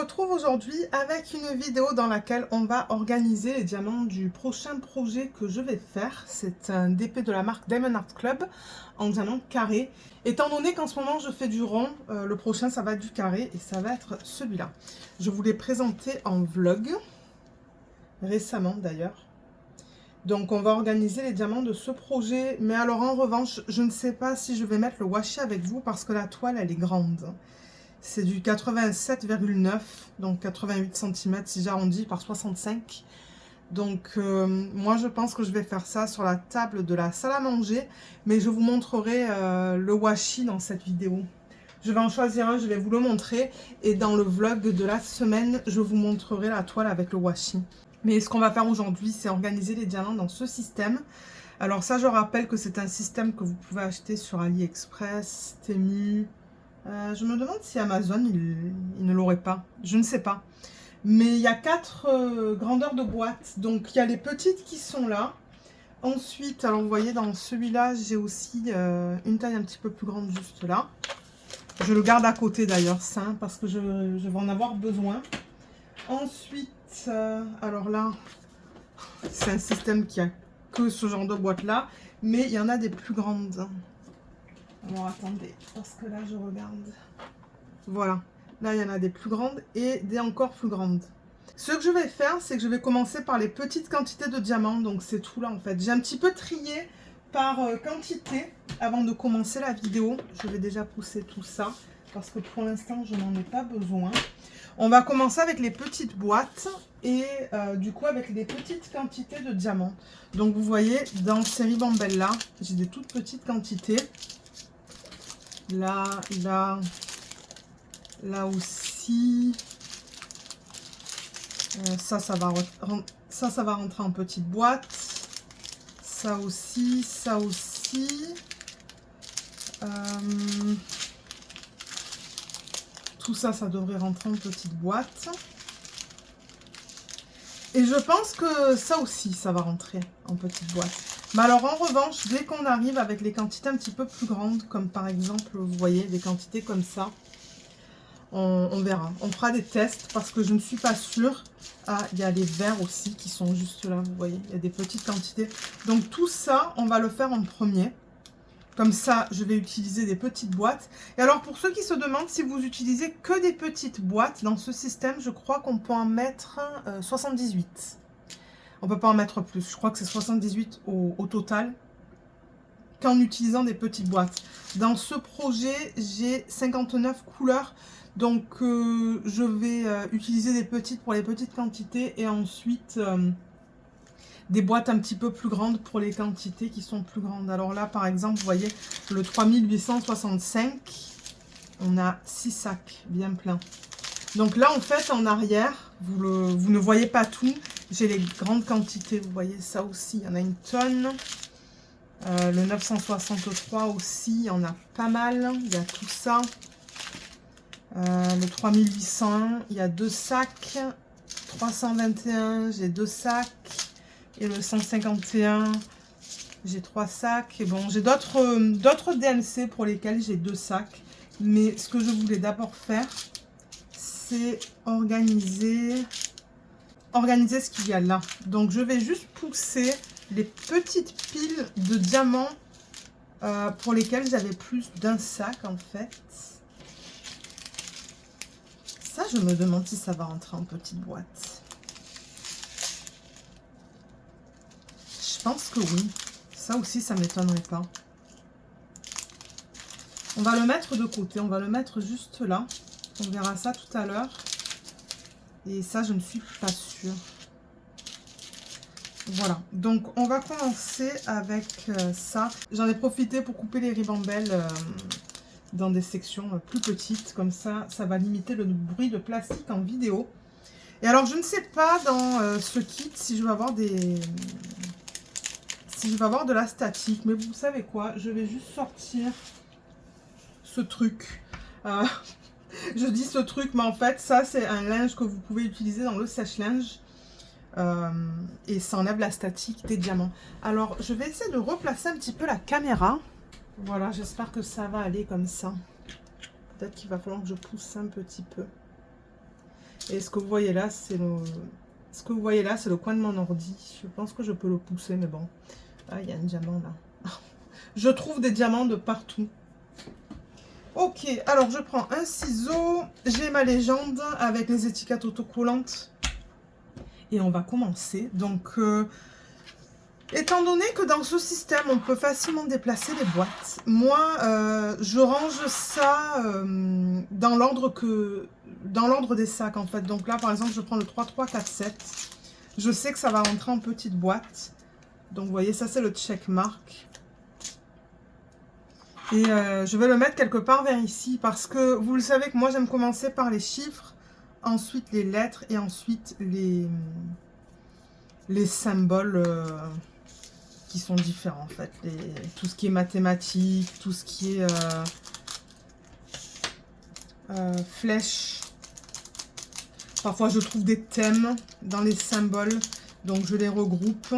retrouve aujourd'hui avec une vidéo dans laquelle on va organiser les diamants du prochain projet que je vais faire. C'est un DP de la marque Diamond Art Club en diamant carré. Étant donné qu'en ce moment je fais du rond, le prochain ça va être du carré et ça va être celui-là. Je vous l'ai présenté en vlog, récemment d'ailleurs. Donc on va organiser les diamants de ce projet. Mais alors en revanche, je ne sais pas si je vais mettre le washi avec vous parce que la toile elle est grande. C'est du 87,9, donc 88 cm si j'arrondis par 65. Donc moi je pense que je vais faire ça sur la table de la salle à manger. Mais je vous montrerai le washi dans cette vidéo. Je vais en choisir un, je vais vous le montrer. Et dans le vlog de la semaine, je vous montrerai la toile avec le washi. Mais ce qu'on va faire aujourd'hui, c'est organiser les diamants dans ce système. Alors ça, je rappelle que c'est un système que vous pouvez acheter sur AliExpress, Temu. Je me demande si Amazon, il ne l'aurait pas. Je ne sais pas. Mais il y a 4 grandeurs de boîtes. Donc il y a les petites qui sont là. Ensuite, alors vous voyez, dans celui-là, j'ai aussi une taille un petit peu plus grande juste là. Je le garde à côté d'ailleurs, ça, parce que je vais en avoir besoin. Ensuite, alors là, c'est un système qui a que ce genre de boîte là, mais il y en a des plus grandes. Alors attendez, parce que là je regarde. Voilà, là il y en a des plus grandes et des encore plus grandes. Ce que je vais faire, c'est que je vais commencer par les petites quantités de diamants, donc c'est tout là en fait. J'ai un petit peu trié par quantité avant de commencer la vidéo. Je vais déjà pousser tout ça, parce que pour l'instant je n'en ai pas besoin. On va commencer avec les petites boîtes et du coup avec les petites quantités de diamants. Donc vous voyez, dans ces ribambelles là, j'ai des toutes petites quantités. Là, là, là aussi. Ça va rentrer en petite boîte. Ça aussi, ça aussi. Tout ça, ça devrait rentrer en petite boîte. Et je pense que ça aussi, ça va rentrer en petite boîte. Mais alors, en revanche, dès qu'on arrive avec les quantités un petit peu plus grandes, comme par exemple, vous voyez, des quantités comme ça, on verra. On fera des tests parce que je ne suis pas sûre. Ah, il y a les verres aussi qui sont juste là, vous voyez, il y a des petites quantités. Donc, tout ça, on va le faire en premier. Comme ça, je vais utiliser des petites boîtes. Et alors, pour ceux qui se demandent si vous utilisez que des petites boîtes dans ce système, je crois qu'on peut en mettre 78. On ne peut pas en mettre plus. Je crois que c'est 78 au total, qu'en utilisant des petites boîtes. Dans ce projet, j'ai 59 couleurs. Donc, je vais utiliser des petites pour les petites quantités et ensuite des boîtes un petit peu plus grandes pour les quantités qui sont plus grandes. Alors là, par exemple, vous voyez, le 3865, on a 6 sacs bien pleins. Donc là, en fait, en arrière, vous ne voyez pas tout. J'ai les grandes quantités, vous voyez ça aussi, il y en a une tonne. Le 963 aussi, il y en a pas mal, il y a tout ça. Le 3801, il y a 2 sacs. 321, j'ai 2 sacs. Et le 151, j'ai 3 sacs. Et bon, j'ai d'autres DMC pour lesquels j'ai 2 sacs. Mais ce que je voulais d'abord faire, c'est organiser ce qu'il y a là. Donc, je vais juste pousser les petites piles de diamants pour lesquelles j'avais plus d'un sac, en fait. Ça, je me demande si ça va rentrer en petite boîte. Je pense que oui. Ça aussi, ça ne m'étonnerait pas. On va le mettre de côté. On va le mettre juste là. On verra ça tout à l'heure. Et ça, je ne suis pas sûre. Voilà. Donc, on va commencer avec ça. J'en ai profité pour couper les ribambelles dans des sections plus petites. Comme ça, ça va limiter le bruit de plastique en vidéo. Et alors, je ne sais pas dans ce kit si je vais avoir de la statique, mais vous savez quoi, je vais juste sortir ce truc. Je dis ce truc, mais en fait, ça, c'est un linge que vous pouvez utiliser dans le sèche-linge. Et ça enlève la statique des diamants. Alors, je vais essayer de replacer un petit peu la caméra. Voilà, j'espère que ça va aller comme ça. Peut-être qu'il va falloir que je pousse un petit peu. Et ce que vous voyez là, c'est le coin de mon ordi. Je pense que je peux le pousser, mais bon. Ah, il y a un diamant là. Je trouve des diamants de partout. Ok, alors je prends un ciseau. J'ai ma légende avec les étiquettes autocollantes. Et on va commencer. Donc, étant donné que dans ce système, on peut facilement déplacer les boîtes, moi, je range ça dans l'ordre des sacs, en fait. Donc là, par exemple, je prends le 3, 3, 4, 7. Je sais que ça va rentrer en petite boîte. Donc, vous voyez, ça, c'est le checkmark. Et je vais le mettre quelque part vers ici parce que vous le savez que moi, j'aime commencer par les chiffres, ensuite les lettres et ensuite les symboles qui sont différents, en fait. Tout ce qui est mathématiques, tout ce qui est flèches. Parfois, je trouve des thèmes dans les symboles, donc je les regroupe.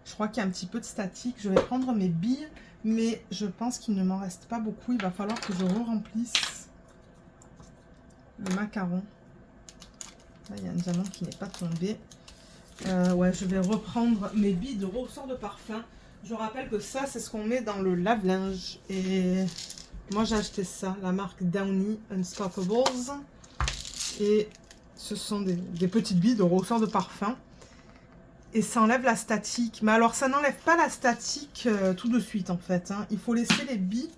Je crois qu'il y a un petit peu de statique. Je vais prendre mes billes, mais je pense qu'il ne m'en reste pas beaucoup. Il va falloir que je remplisse le macaron. Là, il y a un diamant qui n'est pas tombé. Ouais, je vais reprendre mes billes de ressort de parfum. Je rappelle que ça, c'est ce qu'on met dans le lave-linge. Et moi, j'ai acheté ça, la marque Downy Unstoppables. Et ce sont des petites billes de ressort de parfum. Et ça enlève la statique. Mais alors, ça n'enlève pas la statique tout de suite, en fait. Hein. Il faut laisser les billes.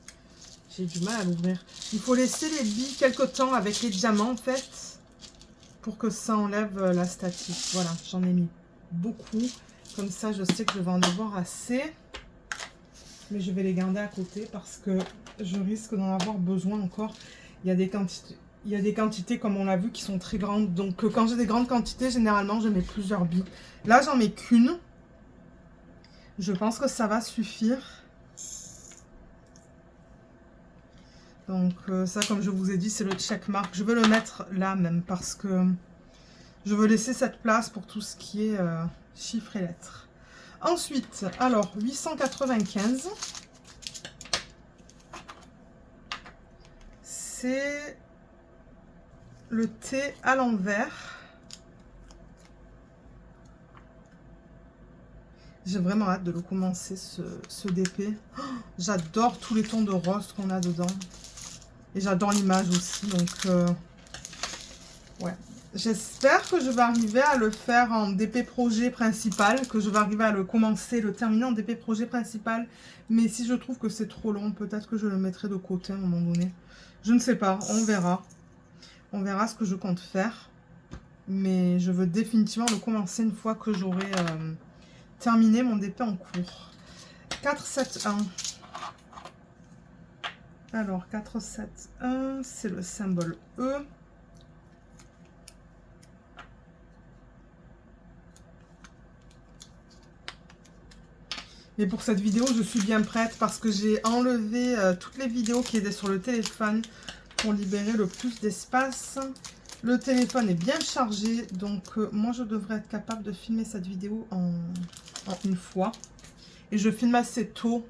J'ai du mal à l'ouvrir. Il faut laisser les billes quelque temps avec les diamants, en fait, pour que ça enlève la statique. Voilà, j'en ai mis beaucoup. Comme ça, je sais que je vais en avoir assez. Mais je vais les garder à côté parce que je risque d'en avoir besoin encore. Il y a des quantités, comme on l'a vu, qui sont très grandes. Donc, quand j'ai des grandes quantités, généralement, je mets plusieurs billes. Là, j'en mets qu'une. Je pense que ça va suffire. Donc, ça, comme je vous ai dit, c'est le checkmark. Je vais le mettre là même parce que je veux laisser cette place pour tout ce qui est chiffres et lettres. Ensuite, alors, 895. C'est le T à l'envers. J'ai vraiment hâte de le commencer, ce DP. Oh, j'adore tous les tons de rose qu'on a dedans. Et j'adore l'image aussi. Donc, ouais. J'espère que je vais arriver à le faire en DP projet principal. Que je vais arriver à le commencer, le terminer en DP projet principal. Mais si je trouve que c'est trop long, peut-être que je le mettrai de côté à un moment donné. Je ne sais pas, on verra. On verra ce que je compte faire. Mais je veux définitivement le commencer une fois que j'aurai terminé mon DP en cours. 4, 7, 1. Alors, 4, 7, 1, c'est le symbole E. Mais pour cette vidéo, je suis bien prête parce que j'ai enlevé toutes les vidéos qui étaient sur le téléphone pour libérer le plus d'espace. Le téléphone est bien chargé, donc moi je devrais être capable de filmer cette vidéo en une fois. Et je filme assez tôt.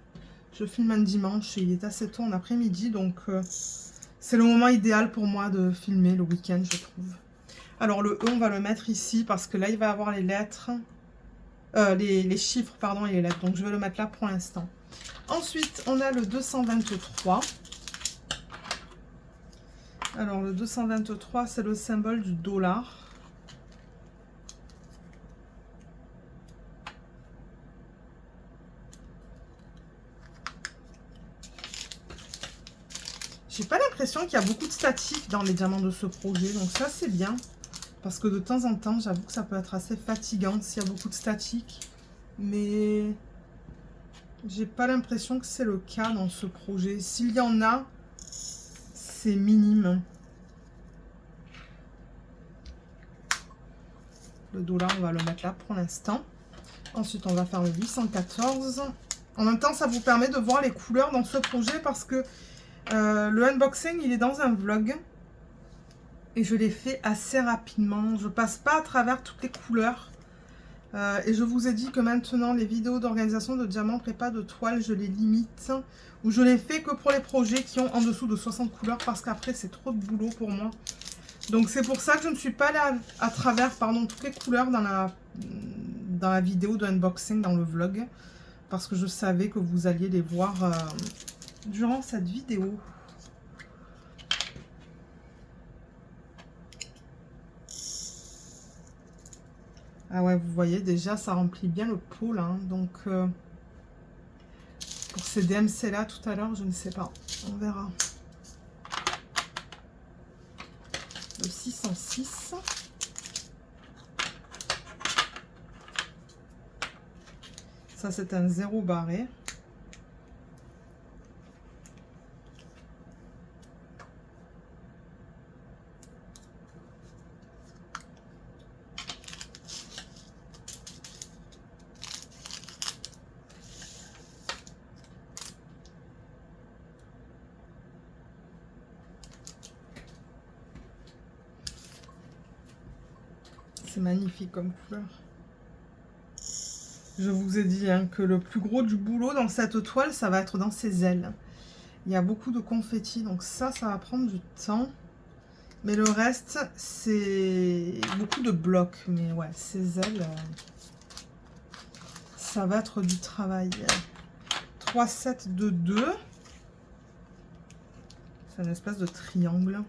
Je filme un dimanche et il est assez tôt en après-midi, donc c'est le moment idéal pour moi de filmer le week-end, je trouve. Alors le E, on va le mettre ici parce que là, il va avoir les lettres, les chiffres, pardon, et les lettres. Donc je vais le mettre là pour l'instant. Ensuite, on a le 223. Alors le 223, c'est le symbole du dollar. J'ai pas l'impression qu'il y a beaucoup de statique dans les diamants de ce projet, donc ça c'est bien. Parce que de temps en temps, j'avoue que ça peut être assez fatigant s'il y a beaucoup de statique. Mais j'ai pas l'impression que c'est le cas dans ce projet. S'il y en a, c'est minime. Le dollar, on va le mettre là pour l'instant. Ensuite, on va faire le 814. En même temps, ça vous permet de voir les couleurs dans ce projet parce que le unboxing, il est dans un vlog. Et je l'ai fait assez rapidement. Je passe pas à travers toutes les couleurs. Et je vous ai dit que maintenant, les vidéos d'organisation de diamants prépa de toile, je les limite. Ou je les fais que pour les projets qui ont en dessous de 60 couleurs. Parce qu'après, c'est trop de boulot pour moi. Donc c'est pour ça que je ne suis pas allée à travers toutes les couleurs dans la vidéo de unboxing, dans le vlog. Parce que je savais que vous alliez les voir durant cette vidéo. Ah ouais, vous voyez déjà, ça remplit bien le pot là. Hein. Donc pour ces DMC là tout à l'heure, je ne sais pas. On verra. Le 606. Ça, c'est un 0 barré. C'est magnifique comme couleur. Je vous ai dit hein, que le plus gros du boulot dans cette toile, ça va être dans ses ailes. Il y a beaucoup de confettis, donc ça va prendre du temps. Mais le reste, c'est beaucoup de blocs. Mais ouais, ces ailes, ça va être du travail. 3 sets de 2. C'est une espèce de triangle.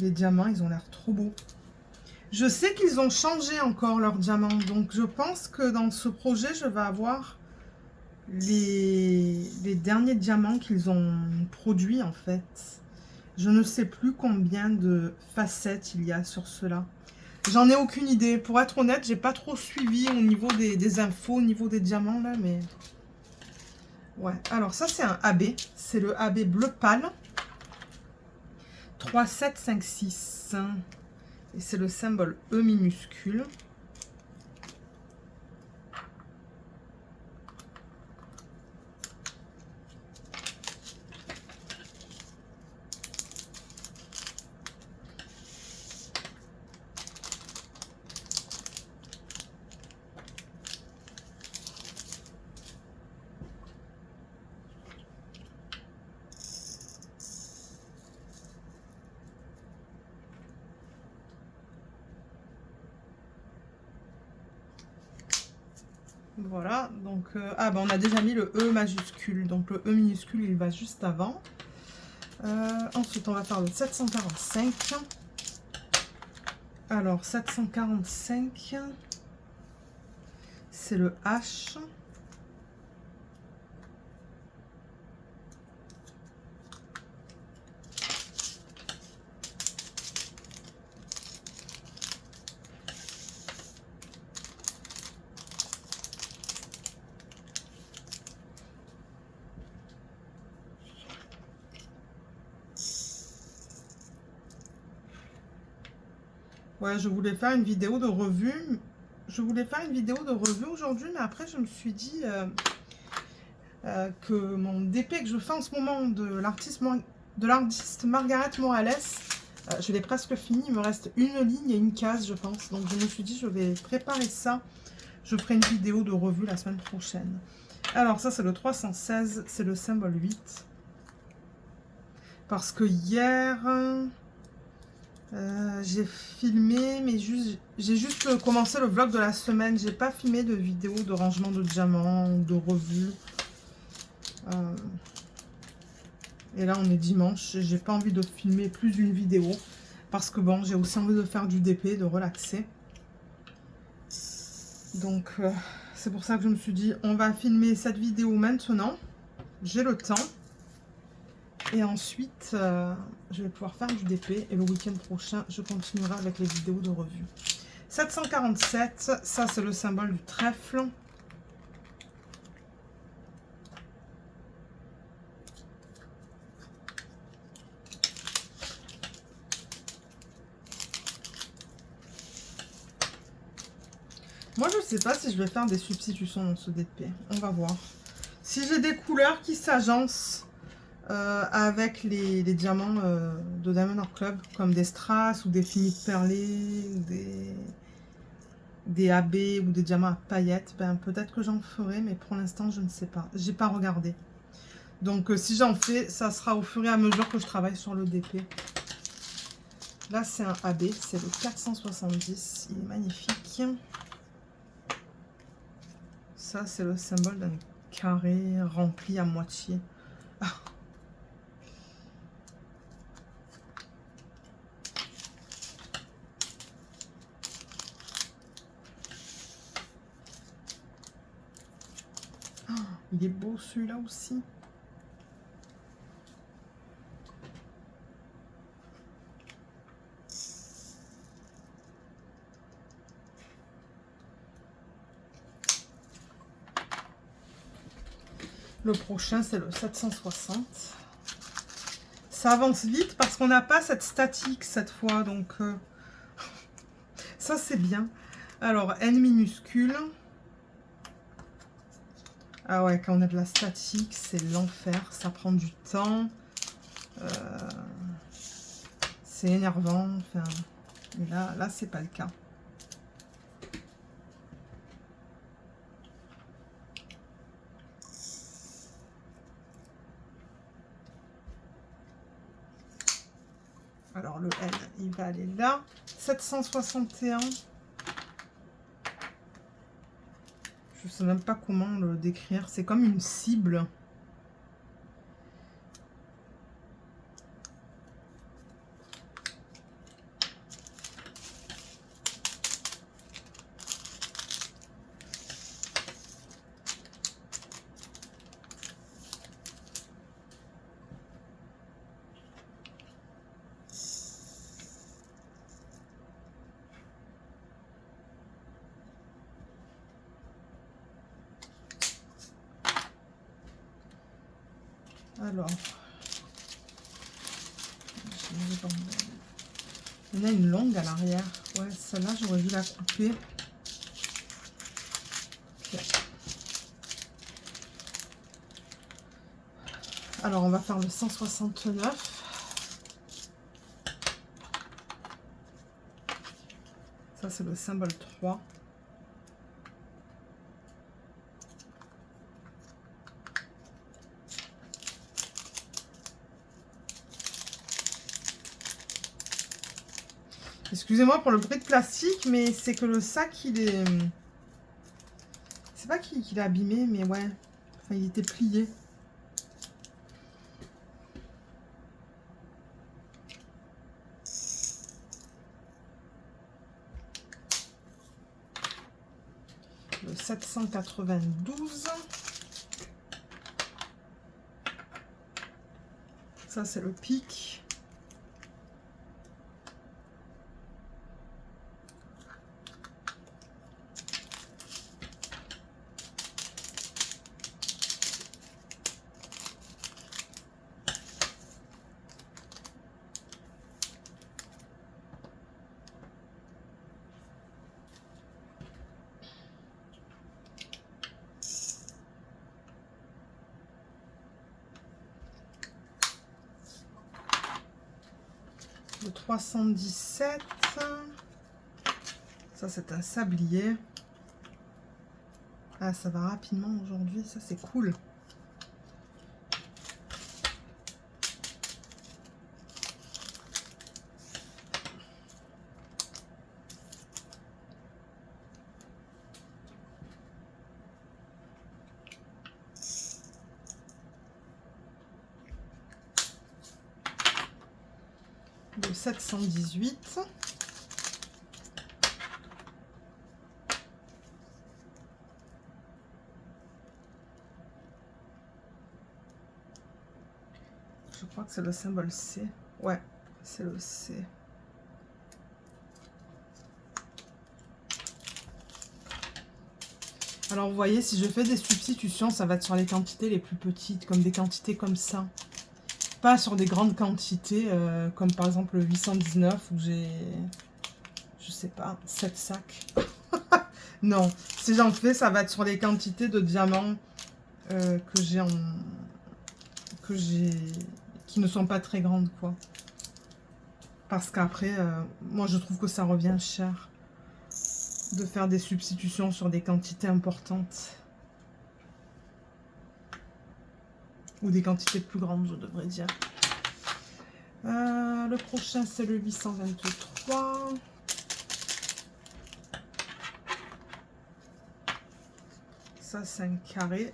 Les diamants, ils ont l'air trop beaux. Je sais qu'ils ont changé encore leurs diamants. Donc, je pense que dans ce projet, je vais avoir les derniers diamants qu'ils ont produits, en fait. Je ne sais plus combien de facettes il y a sur cela. J'en ai aucune idée. Pour être honnête, j'ai pas trop suivi au niveau des infos, au niveau des diamants, là, mais... Ouais. Alors, ça, c'est un AB. C'est le AB bleu pâle. 3, 7, 5, 6. Et c'est le symbole E minuscule. Voilà, donc on a déjà mis le E majuscule, donc le E minuscule il va juste avant. Ensuite on va faire le 745. Alors 745, c'est le H. Ouais, je voulais faire une vidéo de revue. Aujourd'hui, mais après je me suis dit que mon DP que je fais en ce moment de l'artiste Margaret Morales, je l'ai presque fini. Il me reste une ligne et une case, je pense. Donc je me suis dit, je vais préparer ça. Je ferai une vidéo de revue la semaine prochaine. Alors ça, c'est le 316, c'est le symbole 8. Parce que hier... j'ai filmé, mais j'ai juste commencé le vlog de la semaine. J'ai pas filmé de vidéo de rangement de diamants ou de revue. Et là, on est dimanche. J'ai pas envie de filmer plus d'une vidéo. Parce que bon, j'ai aussi envie de faire du DP, de relaxer. Donc, c'est pour ça que je me suis dit, on va filmer cette vidéo maintenant. J'ai le temps. Et ensuite, je vais pouvoir faire du DP. Et le week-end prochain, je continuerai avec les vidéos de revue. 747, ça c'est le symbole du trèfle. Moi, je ne sais pas si je vais faire des substitutions dans ce DP. On va voir. Si j'ai des couleurs qui s'agencent avec les diamants de Diamond Art Club, comme des strass ou des finiques perlées, ou des AB ou des diamants à paillettes. Ben, peut-être que j'en ferai, mais pour l'instant, je ne sais pas. J'ai pas regardé. Donc, si j'en fais, ça sera au fur et à mesure que je travaille sur le DP. Là, c'est un AB, c'est le 470. Il est magnifique. Ça, c'est le symbole d'un carré rempli à moitié. Ah. Oh, il est beau celui-là aussi. Le prochain, c'est le 760. Ça avance vite parce qu'on n'a pas cette statique cette fois. Donc, ça, c'est bien. Alors, N minuscule. Ah ouais, quand on a de la statique, c'est l'enfer. Ça prend du temps. C'est énervant. Enfin, mais là c'est pas le cas. Alors le N, il va aller là. 761. Je sais même pas comment le décrire. C'est comme une cible. Alors, il y en a une longue à l'arrière. Ouais, celle-là, j'aurais dû la couper. Okay. Alors, on va faire le 169. Ça, c'est le symbole 3. Excusez-moi pour le bruit de plastique, mais c'est que le sac, il est... C'est pas qu'il est abîmé, mais ouais. Enfin, il était plié. Le 792. Ça, c'est le pic. Le 317. Ça, c'est un sablier. Ah, ça va rapidement aujourd'hui. Ça, c'est cool. Le 718. Je crois que c'est le symbole C. Ouais, c'est le C. Alors, vous voyez, si je fais des substitutions, ça va être sur les quantités les plus petites, comme des quantités comme ça. Pas sur des grandes quantités, comme par exemple le 819, où j'ai, je sais pas, 7 sacs. Non, si j'en fais, ça va être sur les quantités de diamants que j'ai en... que j'ai, qui ne sont pas très grandes, quoi. Parce qu'après, moi, je trouve que ça revient cher de faire des substitutions sur des quantités importantes. Ou des quantités plus grandes, je devrais dire. Le prochain, c'est le 823. Ça, c'est un carré.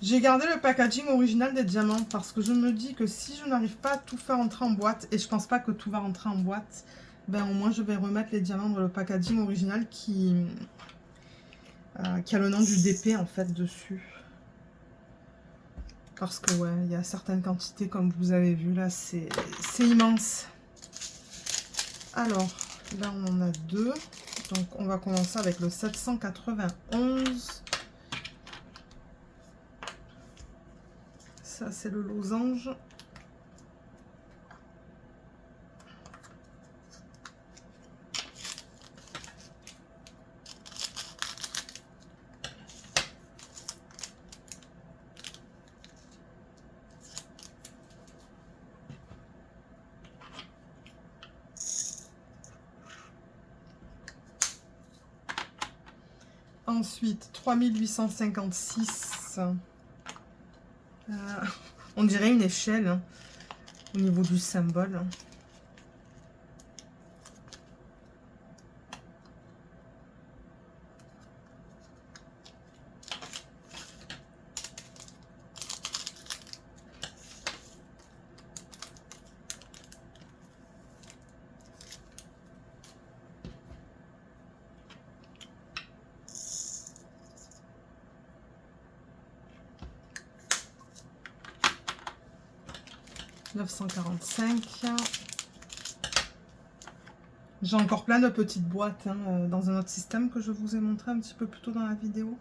J'ai gardé le packaging original des diamants parce que je me dis que si je n'arrive pas à tout faire entrer en boîte, et je pense pas que tout va rentrer en boîte, ben au moins je vais remettre les diamants dans le packaging original qui a le nom du DP en fait dessus. Parce que ouais, il y a certaines quantités comme vous avez vu là, c'est immense. Alors, là on en a deux. Donc on va commencer avec le 791. Ça, c'est le losange. Ensuite, 3856. On dirait une échelle hein, au niveau du symbole. 945. J'ai encore plein de petites boîtes hein, dans un autre système que je vous ai montré un petit peu plus tôt dans la vidéo.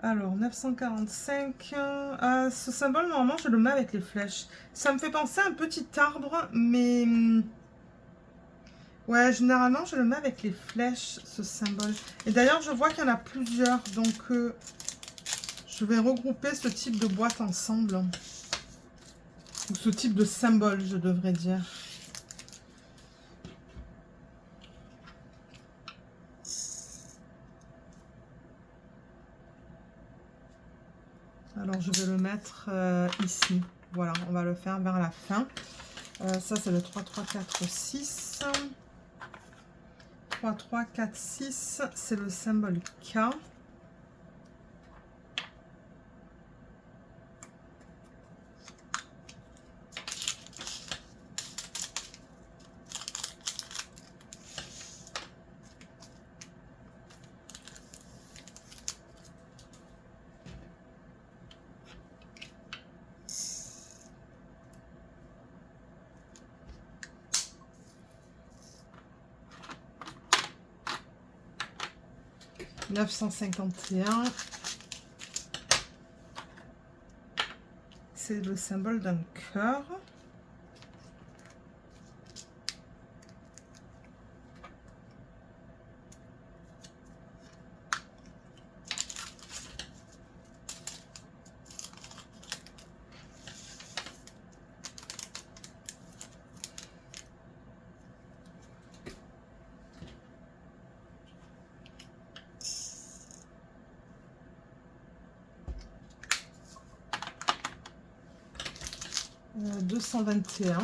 Alors, 945. Ce symbole, normalement, je le mets avec les flèches. Ça me fait penser à un petit arbre, mais... ouais, généralement, je le mets avec les flèches, ce symbole. Et d'ailleurs, je vois qu'il y en a plusieurs, donc je vais regrouper ce type de boîte ensemble. Ou ce type de symbole, je devrais dire. Alors, je vais le mettre ici. Voilà, on va le faire vers la fin. Ça, c'est le 3, 3, 4, 6. 3, 3, 4, 6. C'est le symbole K. 951, c'est le symbole d'un cœur. Euh, 221.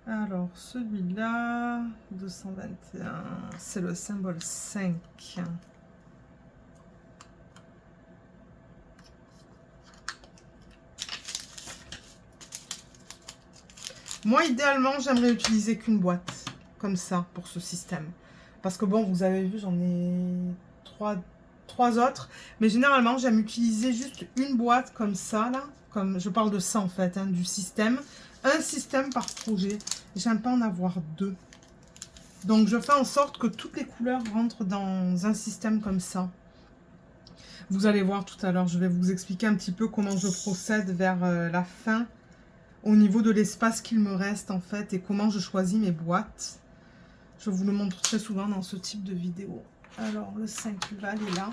Alors, celui-là, 221, c'est le symbole 5. Moi, idéalement, j'aimerais utiliser qu'une boîte, comme ça, pour ce système. Parce que bon, vous avez vu, j'en ai trois autres. Mais généralement, j'aime utiliser juste une boîte comme ça, là. Comme je parle de ça, en fait, hein, du système. Un système par projet. J'aime pas en avoir deux. Donc, je fais en sorte que toutes les couleurs rentrent dans un système comme ça. Vous allez voir tout à l'heure, je vais vous expliquer un petit peu comment je procède vers la fin au niveau de l'espace qu'il me reste en fait et comment je choisis mes boîtes. Je vous le montre très souvent dans ce type de vidéo. Alors le 5 Val est là.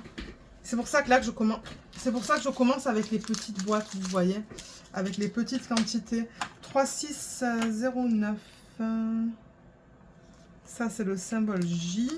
C'est pour ça que là que je commence. C'est pour ça que je commence avec les petites boîtes, vous voyez, avec les petites quantités. 3609. Ça c'est le symbole J.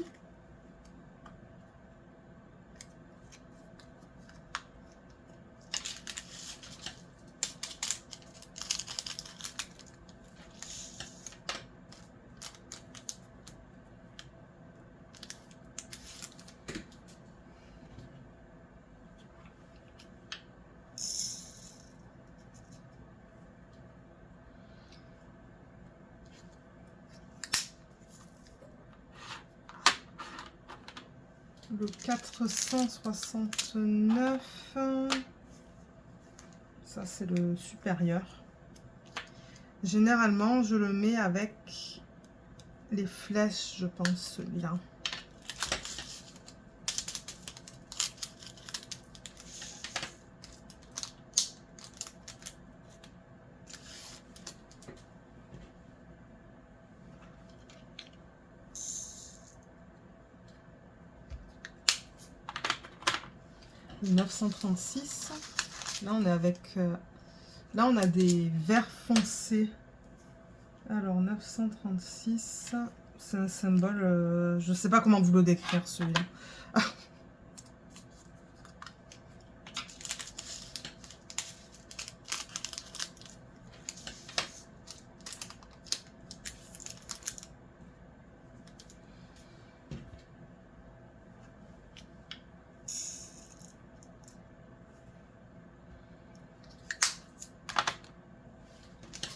Le 469, ça c'est le supérieur. Généralement, je le mets avec les flèches, je pense, celui-là. Le 936. Là, on est avec... là, on a des verts foncés. Alors, 936, c'est un symbole... je ne sais pas comment vous le décrire, celui-là.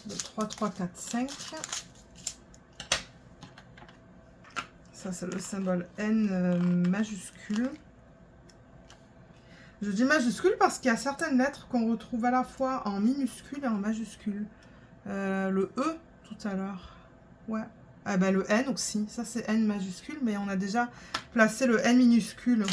Le 3, 3, 4, 5. Ça, c'est le symbole N majuscule. Je dis majuscule parce qu'il y a certaines lettres qu'on retrouve à la fois en minuscule et en majuscule. Le E, tout à l'heure. Ouais. Ah ben, le N aussi. Ça, c'est N majuscule, mais on a déjà placé le N minuscule.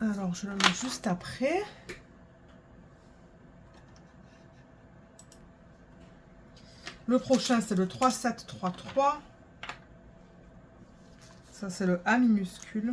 Alors, je le mets juste après. Le prochain, c'est le 3, 7, 3, 3. Ça, c'est le A minuscule.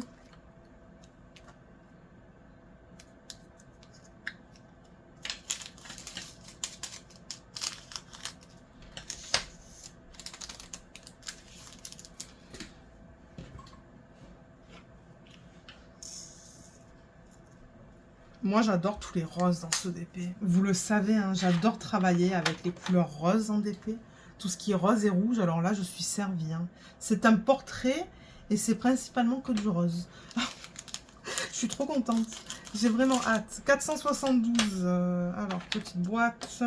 Moi, j'adore tous les roses dans ce DP. Vous le savez, hein, j'adore travailler avec les couleurs roses en DP. Tout ce qui est rose et rouge, alors là, je suis servie. Hein. C'est un portrait et c'est principalement que du rose. Je suis trop contente. J'ai vraiment hâte. 472. Alors, petite boîte.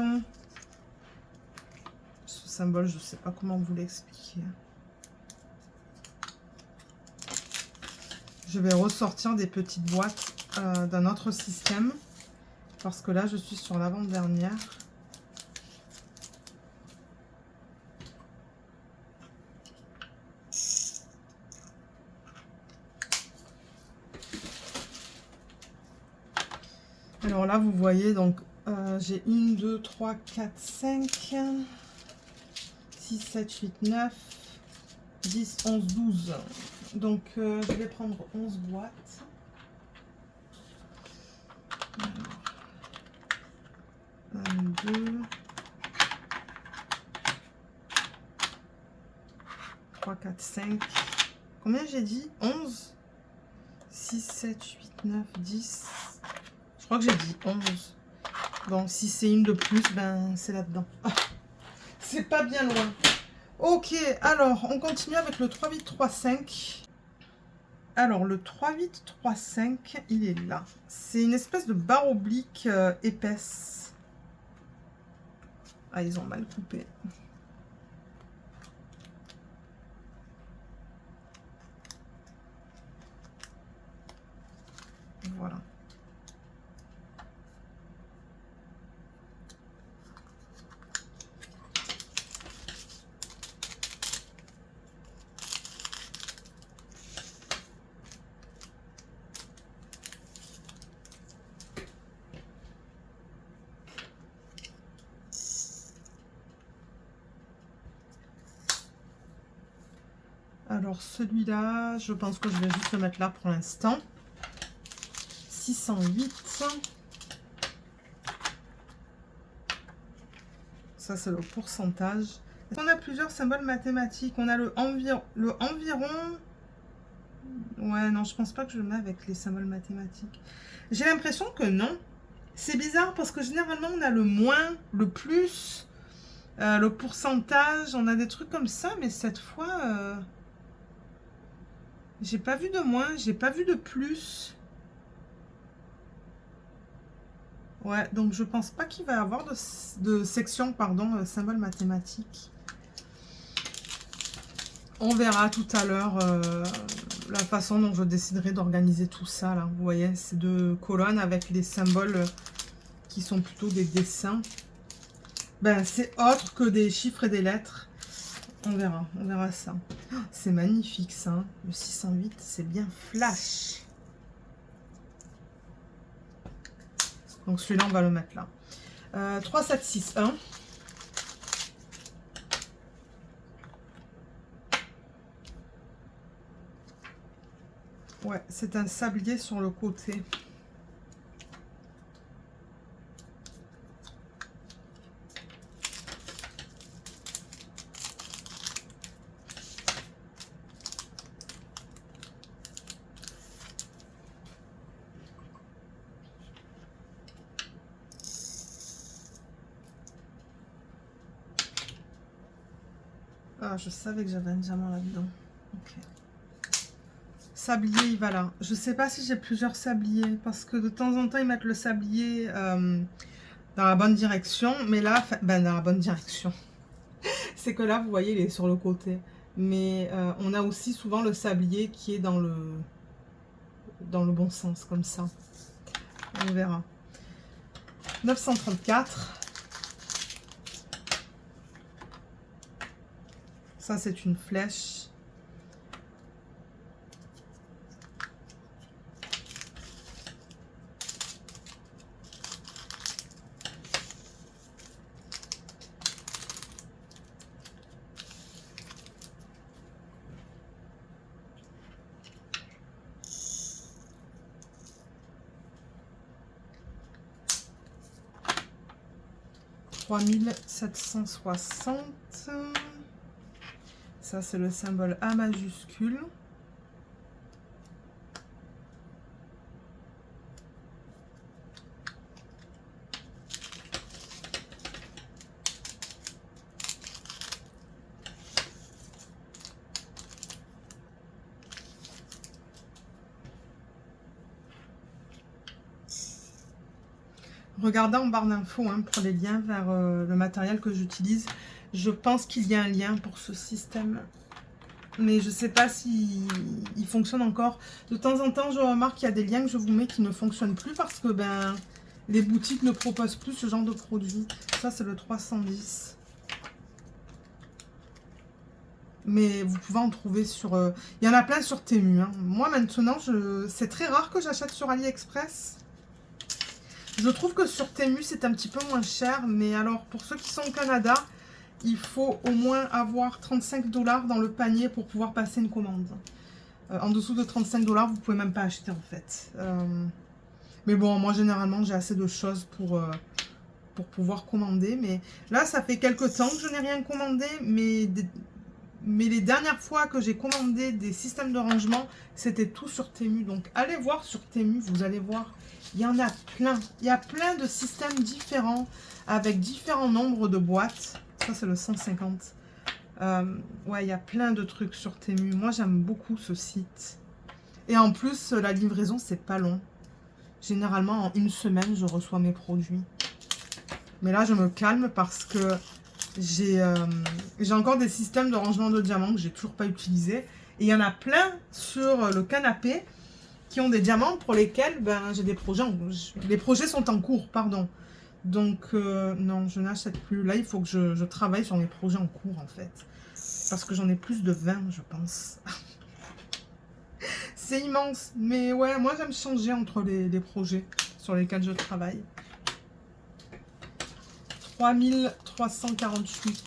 Ce symbole, je ne sais pas comment vous l'expliquer. Je vais ressortir des petites boîtes d'un autre système. Parce que là, je suis sur l'avant-dernière. Alors là, vous voyez, donc j'ai 1, 2, 3, 4, 5, 6, 7, 8, 9, 10, 11, 12. Donc, je vais prendre 11 boîtes. Alors, 1, 2, 3, 4, 5. Combien j'ai dit? 11, 6, 7, 8, 9, 10. Je crois que j'ai dit 11. Donc, si c'est une de plus, ben, c'est là-dedans. Ah, c'est pas bien loin. Ok, alors, on continue avec le 3, 8, 3, 5. Alors, le 3, 8, 3, 5, il est là. C'est une espèce de barre oblique épaisse. Ah, ils ont mal coupé. Voilà. Alors celui-là, je pense que je vais juste le mettre là pour l'instant. 608. Ça, c'est le pourcentage. On a plusieurs symboles mathématiques. On a le environ. Ouais, non, je pense pas que je le mets avec les symboles mathématiques. J'ai l'impression que non. C'est bizarre parce que généralement, on a le moins, le plus, le pourcentage. On a des trucs comme ça, mais cette fois, j'ai pas vu de moins, j'ai pas vu de plus. Ouais, donc je pense pas qu'il va y avoir de section, pardon, symbole mathématique. On verra tout à l'heure la façon dont je déciderai d'organiser tout ça. Là. Vous voyez, ces deux colonnes avec les symboles qui sont plutôt des dessins. Ben, c'est autre que des chiffres et des lettres. On verra ça. Oh, c'est magnifique ça, hein. Le 608, c'est bien flash. Donc celui-là, on va le mettre là. 3, 7, 6, 1. Ouais, c'est un sablier sur le côté. Ah, je savais que j'avais un diamant là-dedans. Ok. Sablier, il va là. Je sais pas si j'ai plusieurs sabliers parce que de temps en temps, ils mettent le sablier dans la bonne direction. Mais là, ben, dans la bonne direction. C'est que là, vous voyez, il est sur le côté. Mais on a aussi souvent le sablier qui est dans le bon sens, comme ça. On verra. 934. Ça, c'est une flèche. « 3760 ». Ça, c'est le symbole A majuscule. Regardez en barre d'infos hein, pour les liens vers le matériel que j'utilise. Je pense qu'il y a un lien pour ce système. Mais je ne sais pas s'il fonctionne encore. De temps en temps, je remarque qu'il y a des liens que je vous mets qui ne fonctionnent plus parce que ben, les boutiques ne proposent plus ce genre de produit. Ça, c'est le 310. Mais vous pouvez en trouver sur... Il y en a plein sur Temu. Hein. Moi, maintenant, c'est très rare que j'achète sur AliExpress. Je trouve que sur Temu, c'est un petit peu moins cher. Mais alors, pour ceux qui sont au Canada, il faut au moins avoir 35 $ dans le panier pour pouvoir passer une commande. En dessous de 35 $, vous pouvez même pas acheter en fait. Mais bon, moi, généralement, j'ai assez de choses pour pouvoir commander. Mais là, ça fait quelques temps que je n'ai rien commandé. Mais les dernières fois que j'ai commandé des systèmes de rangement, c'était tout sur Temu. Donc, allez voir sur Temu, vous allez voir. Il y en a plein. Il y a plein de systèmes différents avec différents nombres de boîtes. Ça, c'est le 150. Ouais, il y a plein de trucs sur Temu. Moi, j'aime beaucoup ce site. Et en plus, la livraison, c'est pas long. Généralement, en une semaine, je reçois mes produits. Mais là, je me calme parce que j'ai encore des systèmes de rangement de diamants que j'ai toujours pas utilisés. Et il y en a plein sur le canapé qui ont des diamants pour lesquels ben, j'ai des projets. Les projets sont en cours, pardon. Donc, non, je n'achète plus. Là, il faut que je travaille sur mes projets en cours, en fait. Parce que j'en ai plus de 20, je pense. C'est immense. Mais ouais, moi, j'aime changer entre les projets sur lesquels je travaille. 3348.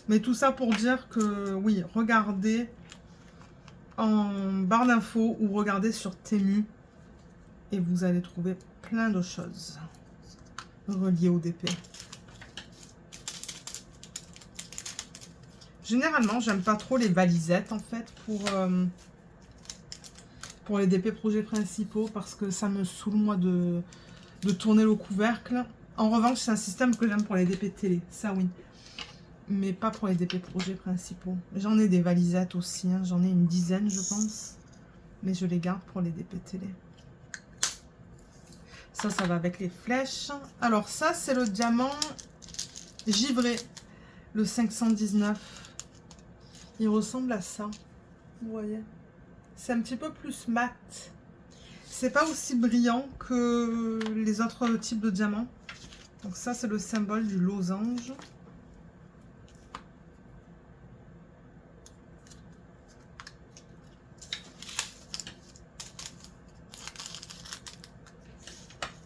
Mais tout ça pour dire que, oui, regardez en barre d'infos ou regardez sur Temu et vous allez trouver plein de choses reliées au DP. Généralement, j'aime pas trop les valisettes en fait pour les DP projets principaux parce que ça me saoule moi de tourner le couvercle. En revanche, c'est un système que j'aime pour les DP télé, ça oui. Mais pas pour les DP projets principaux. J'en ai des valisettes aussi, hein. J'en ai une dizaine je pense. Mais je les garde pour les DP télé. Ça va avec les flèches. Alors ça, c'est le diamant givré, le 519. Il ressemble à ça, vous voyez. C'est un petit peu plus mat. C'est pas aussi brillant que les autres types de diamants. Donc ça, c'est le symbole du losange.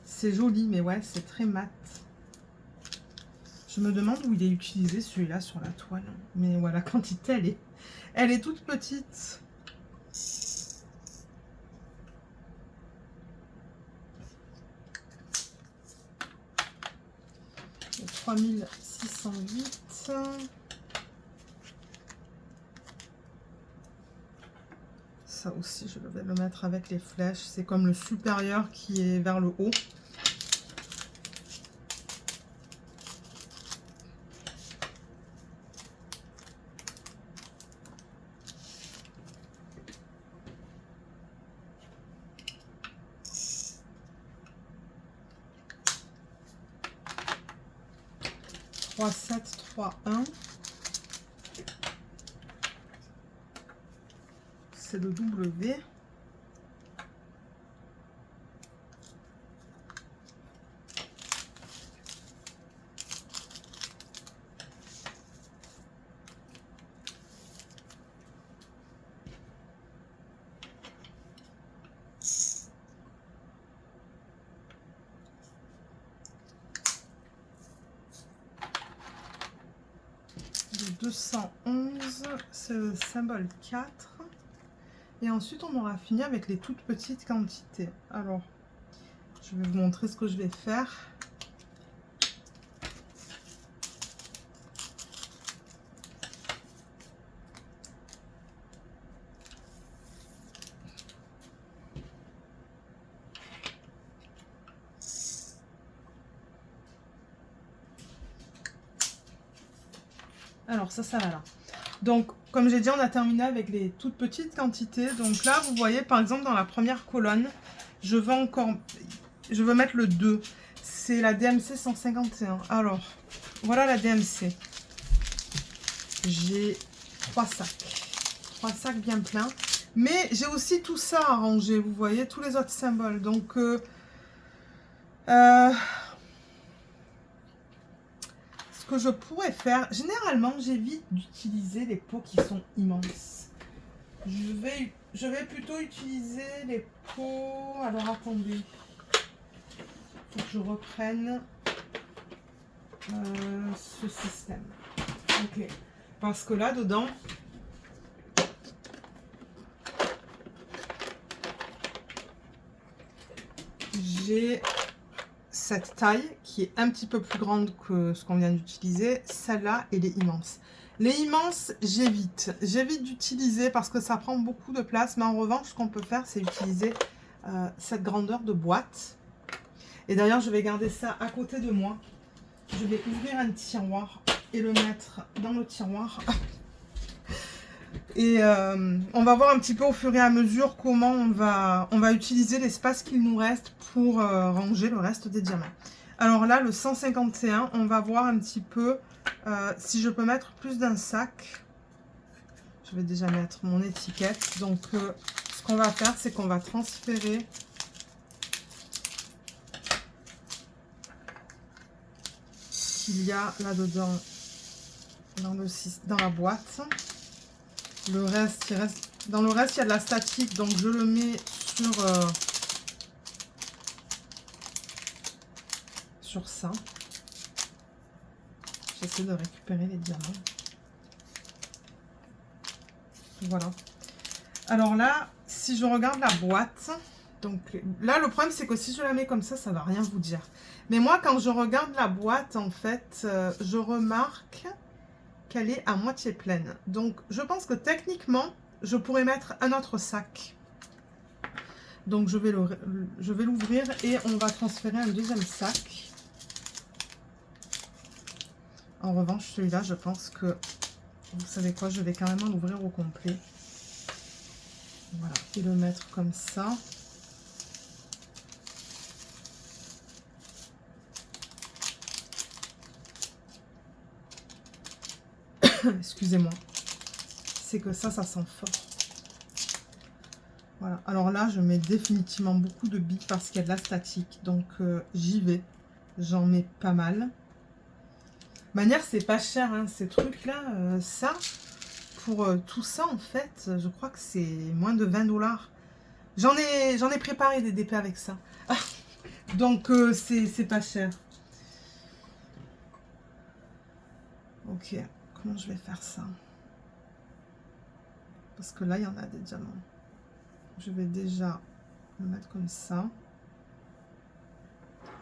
C'est joli, mais ouais, c'est très mat. Je me demande où il est utilisé celui-là sur la toile. Mais voilà, la quantité, elle est toute petite. Le 3608. Ça aussi, je vais le mettre avec les flèches. C'est comme le supérieur qui est vers le haut. « 3731 ». C'est le W. Le 211, c'est le symbole 4. Et ensuite, on aura fini avec les toutes petites quantités. Alors, je vais vous montrer ce que je vais faire. Alors, ça va là. Donc, comme j'ai dit, on a terminé avec les toutes petites quantités. Donc là, vous voyez, par exemple, dans la première colonne, je veux mettre le 2. C'est la DMC 151. Alors, voilà la DMC. J'ai 3 sacs. 3 sacs bien pleins. Mais j'ai aussi tout ça à ranger, vous voyez, tous les autres symboles. Donc, ce que je pourrais faire, généralement, j'évite d'utiliser les pots qui sont immenses. Je vais plutôt utiliser les pots... Alors, attendez. Il faut que je reprenne ce système. Ok. Parce que là, dedans... j'ai cette taille qui est un petit peu plus grande que ce qu'on vient d'utiliser. Celle-là, elle est immense. Les immenses, j'évite. J'évite d'utiliser parce que ça prend beaucoup de place. Mais en revanche, ce qu'on peut faire, c'est utiliser cette grandeur de boîte. Et d'ailleurs, je vais garder ça à côté de moi. Je vais ouvrir un tiroir et le mettre dans le tiroir. Et on va voir un petit peu au fur et à mesure comment on va utiliser l'espace qu'il nous reste pour ranger le reste des diamants. Alors là, le 151, on va voir un petit peu si je peux mettre plus d'un sac. Je vais déjà mettre mon étiquette. Donc, ce qu'on va faire, c'est qu'on va transférer ce qu'il y a là-dedans dans la boîte. Le reste, dans le reste, il y a de la statique, donc je le mets sur ça. J'essaie de récupérer les diamants. Voilà. Alors là, si je regarde la boîte, donc là, le problème, c'est que si je la mets comme ça va rien vous dire. Mais moi, quand je regarde la boîte, en fait, je remarque qu'elle est à moitié pleine. Donc, je pense que techniquement, je pourrais mettre un autre sac. Donc, je vais l'ouvrir et on va transférer un deuxième sac. En revanche, celui-là, je pense que, vous savez quoi, je vais carrément l'ouvrir au complet. Voilà, et le mettre comme ça. Excusez-moi. C'est que ça sent fort. Voilà, alors là, je mets définitivement beaucoup de billes parce qu'il y a de la statique. Donc, j'y vais. J'en mets pas mal. De manière, c'est pas cher, hein, ces trucs-là. Ça, pour tout ça, en fait, je crois que c'est moins de 20 $. J'en ai préparé des DP avec ça. Donc, c'est pas cher. Ok, comment je vais faire ça? Parce que là, il y en a des diamants. Je vais déjà le mettre comme ça.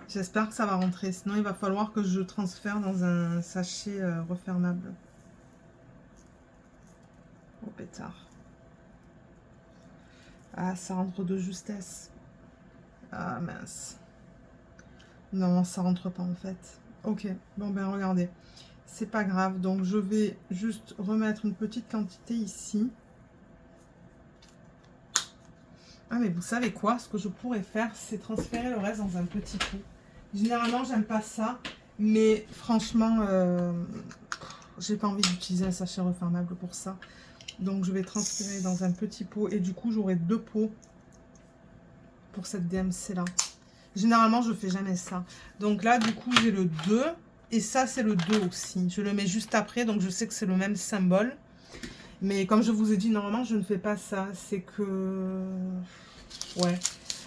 J'espère que ça va rentrer. Sinon, il va falloir que je transfère dans un sachet refermable. Oh, pétard. Ah, ça rentre de justesse. Ah, mince. Non, ça rentre pas en fait. Ok, bon ben regardez. C'est pas grave. Donc, je vais juste remettre une petite quantité ici. Ah, mais vous savez quoi? Ce que je pourrais faire, c'est transférer le reste dans un petit pot. Généralement, j'aime pas ça. Mais franchement, j'ai pas envie d'utiliser un sachet refermable pour ça. Donc, je vais transférer dans un petit pot. Et du coup, j'aurai 2 pots pour cette DMC-là. Généralement, je fais jamais ça. Donc là, du coup, j'ai le 2. Et ça, c'est le 2 aussi. Je le mets juste après. Donc, je sais que c'est le même symbole. Mais comme je vous ai dit, normalement, je ne fais pas ça. C'est que... Ouais.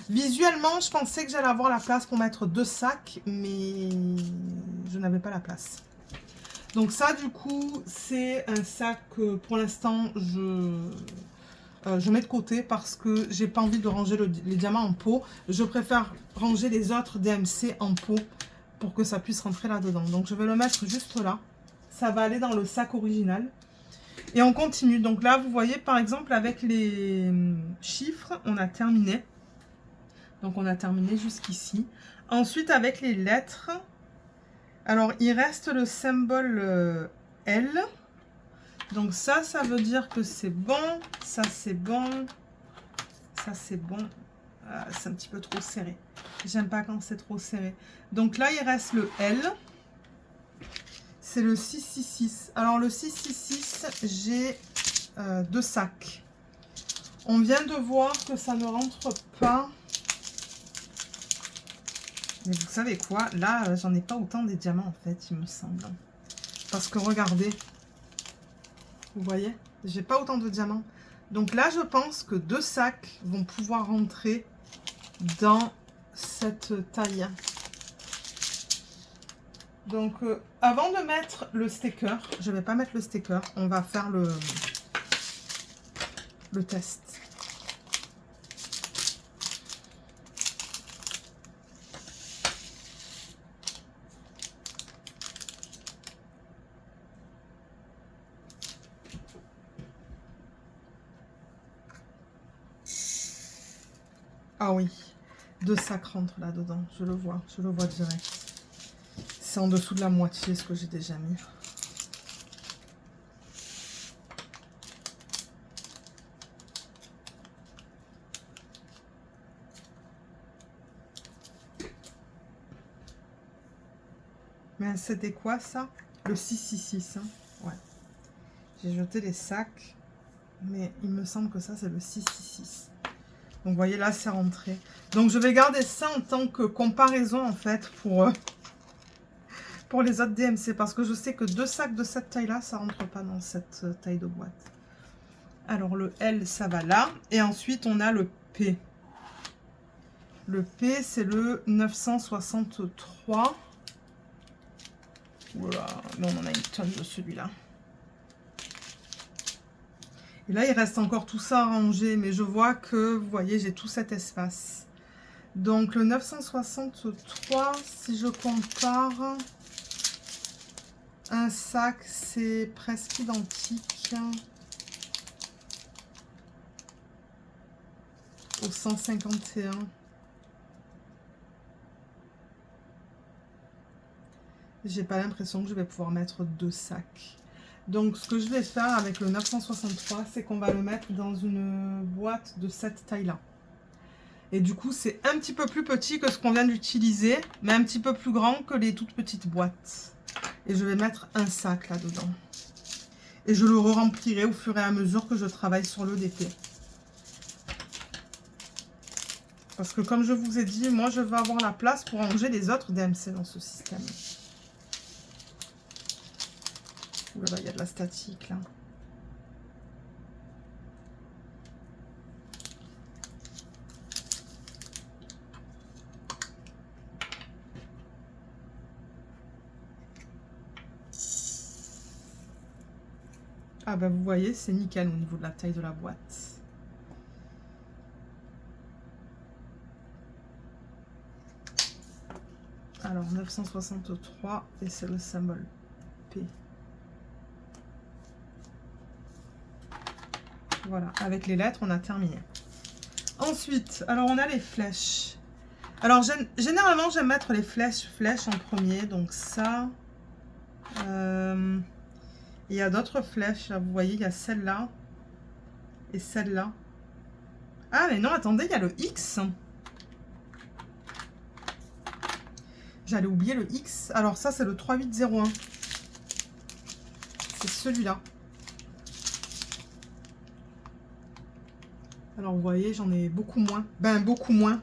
Visuellement, je pensais que j'allais avoir la place pour mettre 2 sacs. Mais je n'avais pas la place. Donc ça, du coup, c'est un sac que pour l'instant, je mets de côté parce que j'ai pas envie de ranger les diamants en pot. Je préfère ranger les autres DMC en pot pour que ça puisse rentrer là-dedans. Donc je vais le mettre juste là. Ça va aller dans le sac original. Et on continue. Donc là, vous voyez, par exemple, avec les chiffres, on a terminé. Donc on a terminé jusqu'ici. Ensuite, avec les lettres, alors il reste le symbole L. Donc ça veut dire que c'est bon. Ça, c'est bon. Ça, c'est bon. C'est un petit peu trop serré. J'aime pas quand c'est trop serré. Donc là, il reste le L. C'est le 666. Alors, le 666, j'ai 2 sacs. On vient de voir que ça ne rentre pas. Mais vous savez quoi? Là, j'en ai pas autant des diamants, en fait, il me semble. Parce que regardez. Vous voyez? J'ai pas autant de diamants. Donc là, je pense que 2 sacs vont pouvoir rentrer dans cette taille. Donc, avant de mettre le sticker, je vais pas mettre le sticker, on va faire le test. Ah oui, 2 sacs rentrent là-dedans, je le vois direct. C'est en dessous de la moitié ce que j'ai déjà mis. Mais c'était quoi ça? Le 666, hein? Ouais. J'ai jeté les sacs, mais il me semble que ça c'est le 666. Donc vous voyez là c'est rentré. Donc je vais garder ça en tant que comparaison en fait pour les autres DMC. Parce que je sais que 2 sacs de cette taille là, ça rentre pas dans cette taille de boîte. Alors le L ça va là. Et ensuite on a le P. Le P c'est le 963. Voilà, mais on en a une tonne de celui-là. Et là, il reste encore tout ça à ranger, mais je vois que, vous voyez, j'ai tout cet espace. Donc, le 963, si je compare, un sac, c'est presque identique au 151. J'ai pas l'impression que je vais pouvoir mettre 2 sacs. Donc, ce que je vais faire avec le 963, c'est qu'on va le mettre dans une boîte de cette taille-là. Et du coup, c'est un petit peu plus petit que ce qu'on vient d'utiliser, mais un petit peu plus grand que les toutes petites boîtes. Et je vais mettre un sac là-dedans. Et je le remplirai au fur et à mesure que je travaille sur le DP. Parce que comme je vous ai dit, moi, je veux avoir la place pour ranger les autres DMC dans ce système. Ouh là là, il y a de la statique, là. Ah bah vous voyez, c'est nickel au niveau de la taille de la boîte. Alors 963 et c'est le symbole P. Voilà, avec les lettres, on a terminé. Ensuite, alors on a les flèches. Alors généralement, j'aime mettre les flèches en premier, donc ça. Il y a d'autres flèches, là, vous voyez, il y a celle-là et celle-là. Ah, mais non, attendez, il y a le X. J'allais oublier le X. Alors ça, c'est le 3801. C'est celui-là. Alors, vous voyez, j'en ai beaucoup moins. Ben, beaucoup moins.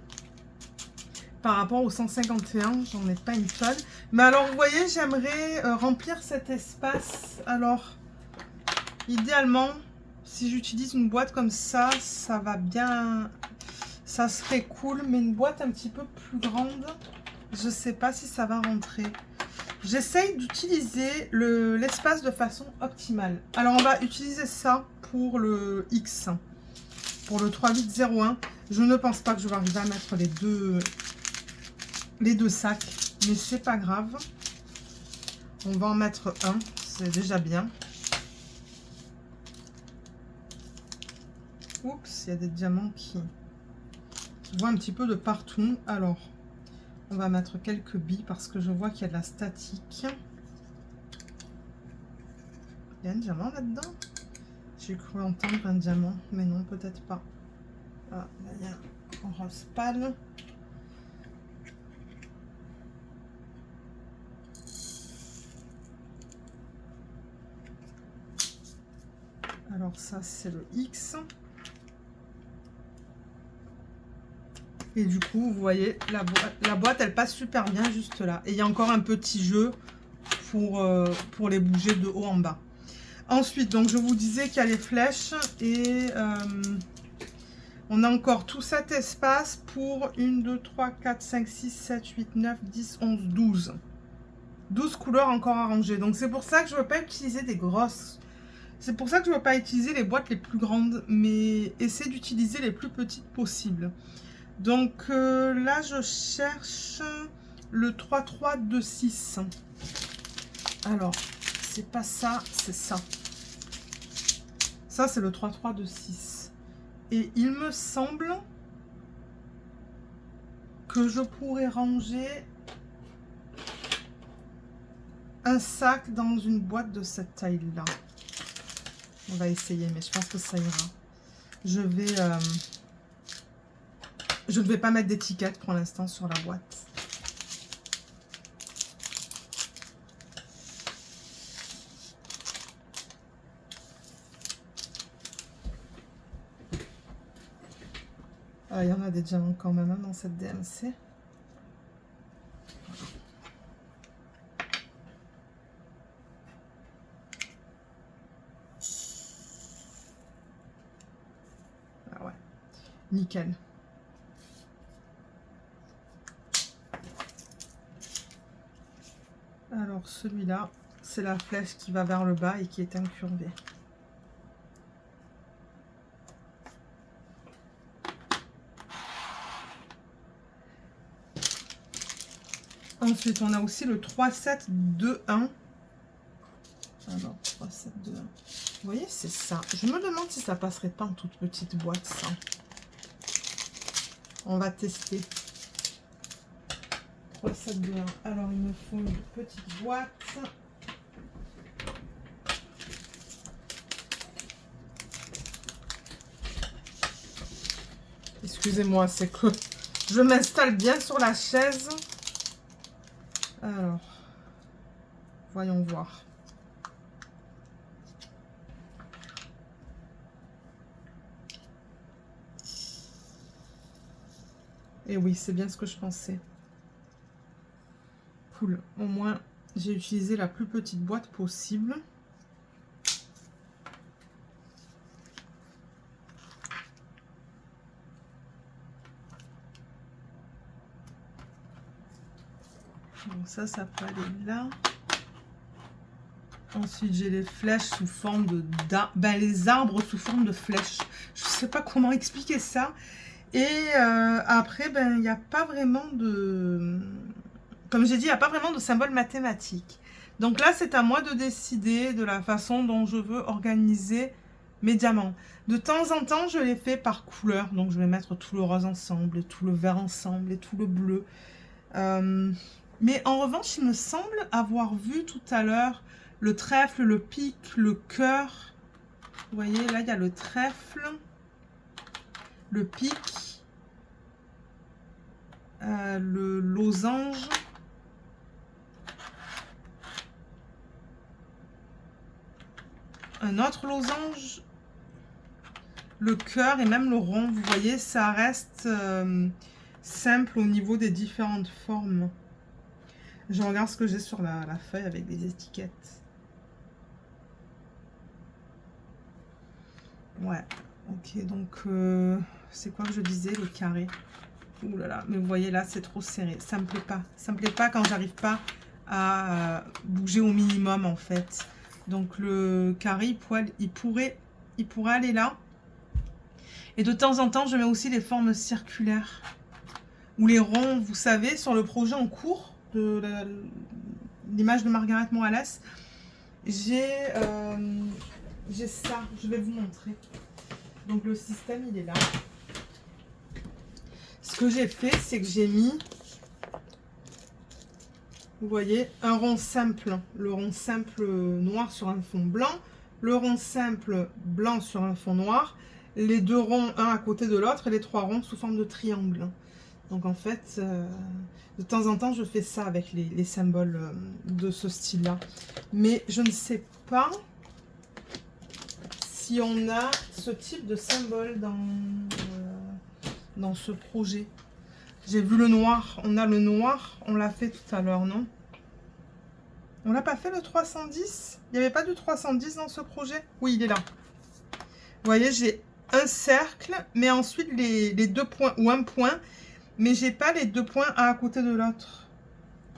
Par rapport au 151, j'en ai pas une tonne. Mais alors, vous voyez, j'aimerais remplir cet espace. Alors, idéalement, si j'utilise une boîte comme ça, ça va bien... Ça serait cool. Mais une boîte un petit peu plus grande, je sais pas si ça va rentrer. J'essaye d'utiliser l'espace de façon optimale. Alors, on va utiliser ça pour le X. Pour le 3801. Je ne pense pas que je vais arriver à mettre les deux sacs. Mais c'est pas grave. On va en mettre un. C'est déjà bien. Oups, il y a des diamants qui voient un petit peu de partout. Alors, on va mettre quelques billes parce que je vois qu'il y a de la statique. Il y a un diamant là-dedans? J'ai cru entendre un diamant, mais non, peut-être pas. Ah, là, il y a un rose pâle. Alors ça, c'est le X. Et du coup, vous voyez, la boîte, elle passe super bien juste là. Et il y a encore un petit jeu pour les bouger de haut en bas. Ensuite, donc je vous disais qu'il y a les flèches et on a encore tout cet espace pour 1, 2, 3, 4, 5, 6, 7, 8, 9, 10, 11, 12. 12 couleurs encore à ranger. Donc c'est pour ça que je ne veux pas utiliser des grosses. C'est pour ça que je ne veux pas utiliser les boîtes les plus grandes, mais essayer d'utiliser les plus petites possibles. Donc là, je cherche le 3326. Alors, c'est pas ça, c'est ça. Ça, c'est le 3326. Et il me semble que je pourrais ranger un sac dans une boîte de cette taille-là. On va essayer, mais je pense que ça ira. Je ne vais pas mettre d'étiquette pour l'instant sur la boîte. Ah, il y en a des diamants quand même hein, dans cette DMC. Ah ouais, nickel. Alors celui-là, c'est la flèche qui va vers le bas et qui est incurvée. Ensuite, on a aussi le 3-7-2-1. Alors, 3-7-2-1. Vous voyez, c'est ça. Je me demande si ça passerait pas en toute petite boîte, ça. On va tester. 3-7-2-1. Alors, il me faut une petite boîte. Excusez-moi, c'est que je m'installe bien sur la chaise. Alors, voyons voir. Et oui, c'est bien ce que je pensais. Cool. Au moins, j'ai utilisé la plus petite boîte possible. Donc ça peut aller là. Ensuite, j'ai les flèches sous forme de... les arbres sous forme de flèches. Je ne sais pas comment expliquer ça. Et après, il n'y a pas vraiment de... Comme j'ai dit, il n'y a pas vraiment de symbole mathématique. Donc là, c'est à moi de décider de la façon dont je veux organiser mes diamants. De temps en temps, je les fais par couleur. Donc, je vais mettre tout le rose ensemble, et tout le vert ensemble, et tout le bleu. Mais en revanche, il me semble avoir vu tout à l'heure le trèfle, le pic, le cœur. Vous voyez, là, il y a le trèfle, le pic, le losange, un autre losange, le cœur et même le rond. Vous voyez, ça reste simple au niveau des différentes formes. Je regarde ce que j'ai sur la feuille avec des étiquettes. Ouais, ok, donc c'est quoi que je disais, le carré. Ouh là là, mais vous voyez là, c'est trop serré. Ça me plaît pas. Ça me plaît pas quand j'arrive pas à bouger au minimum en fait. Donc le carré, il pourrait aller là. Et de temps en temps, je mets aussi les formes circulaires. Ou les ronds, vous savez, sur le projet en cours de l'image de Margaret Morales, j'ai ça, je vais vous montrer. Donc le système, il est là. Ce que j'ai fait, c'est que j'ai mis, vous voyez, un rond simple. Le rond simple noir sur un fond blanc. Le rond simple blanc sur un fond noir. Les deux ronds, un à côté de l'autre, et les trois ronds sous forme de triangle. Donc en fait, de temps en temps, je fais ça avec les symboles de ce style-là. Mais je ne sais pas si on a ce type de symbole dans ce projet. J'ai vu le noir. On a le noir. On l'a fait tout à l'heure, non? On l'a pas fait le 310? Il n'y avait pas de 310 dans ce projet? Oui, il est là. Vous voyez, j'ai un cercle, mais ensuite les deux points ou un point. Mais j'ai pas les deux points un à côté de l'autre.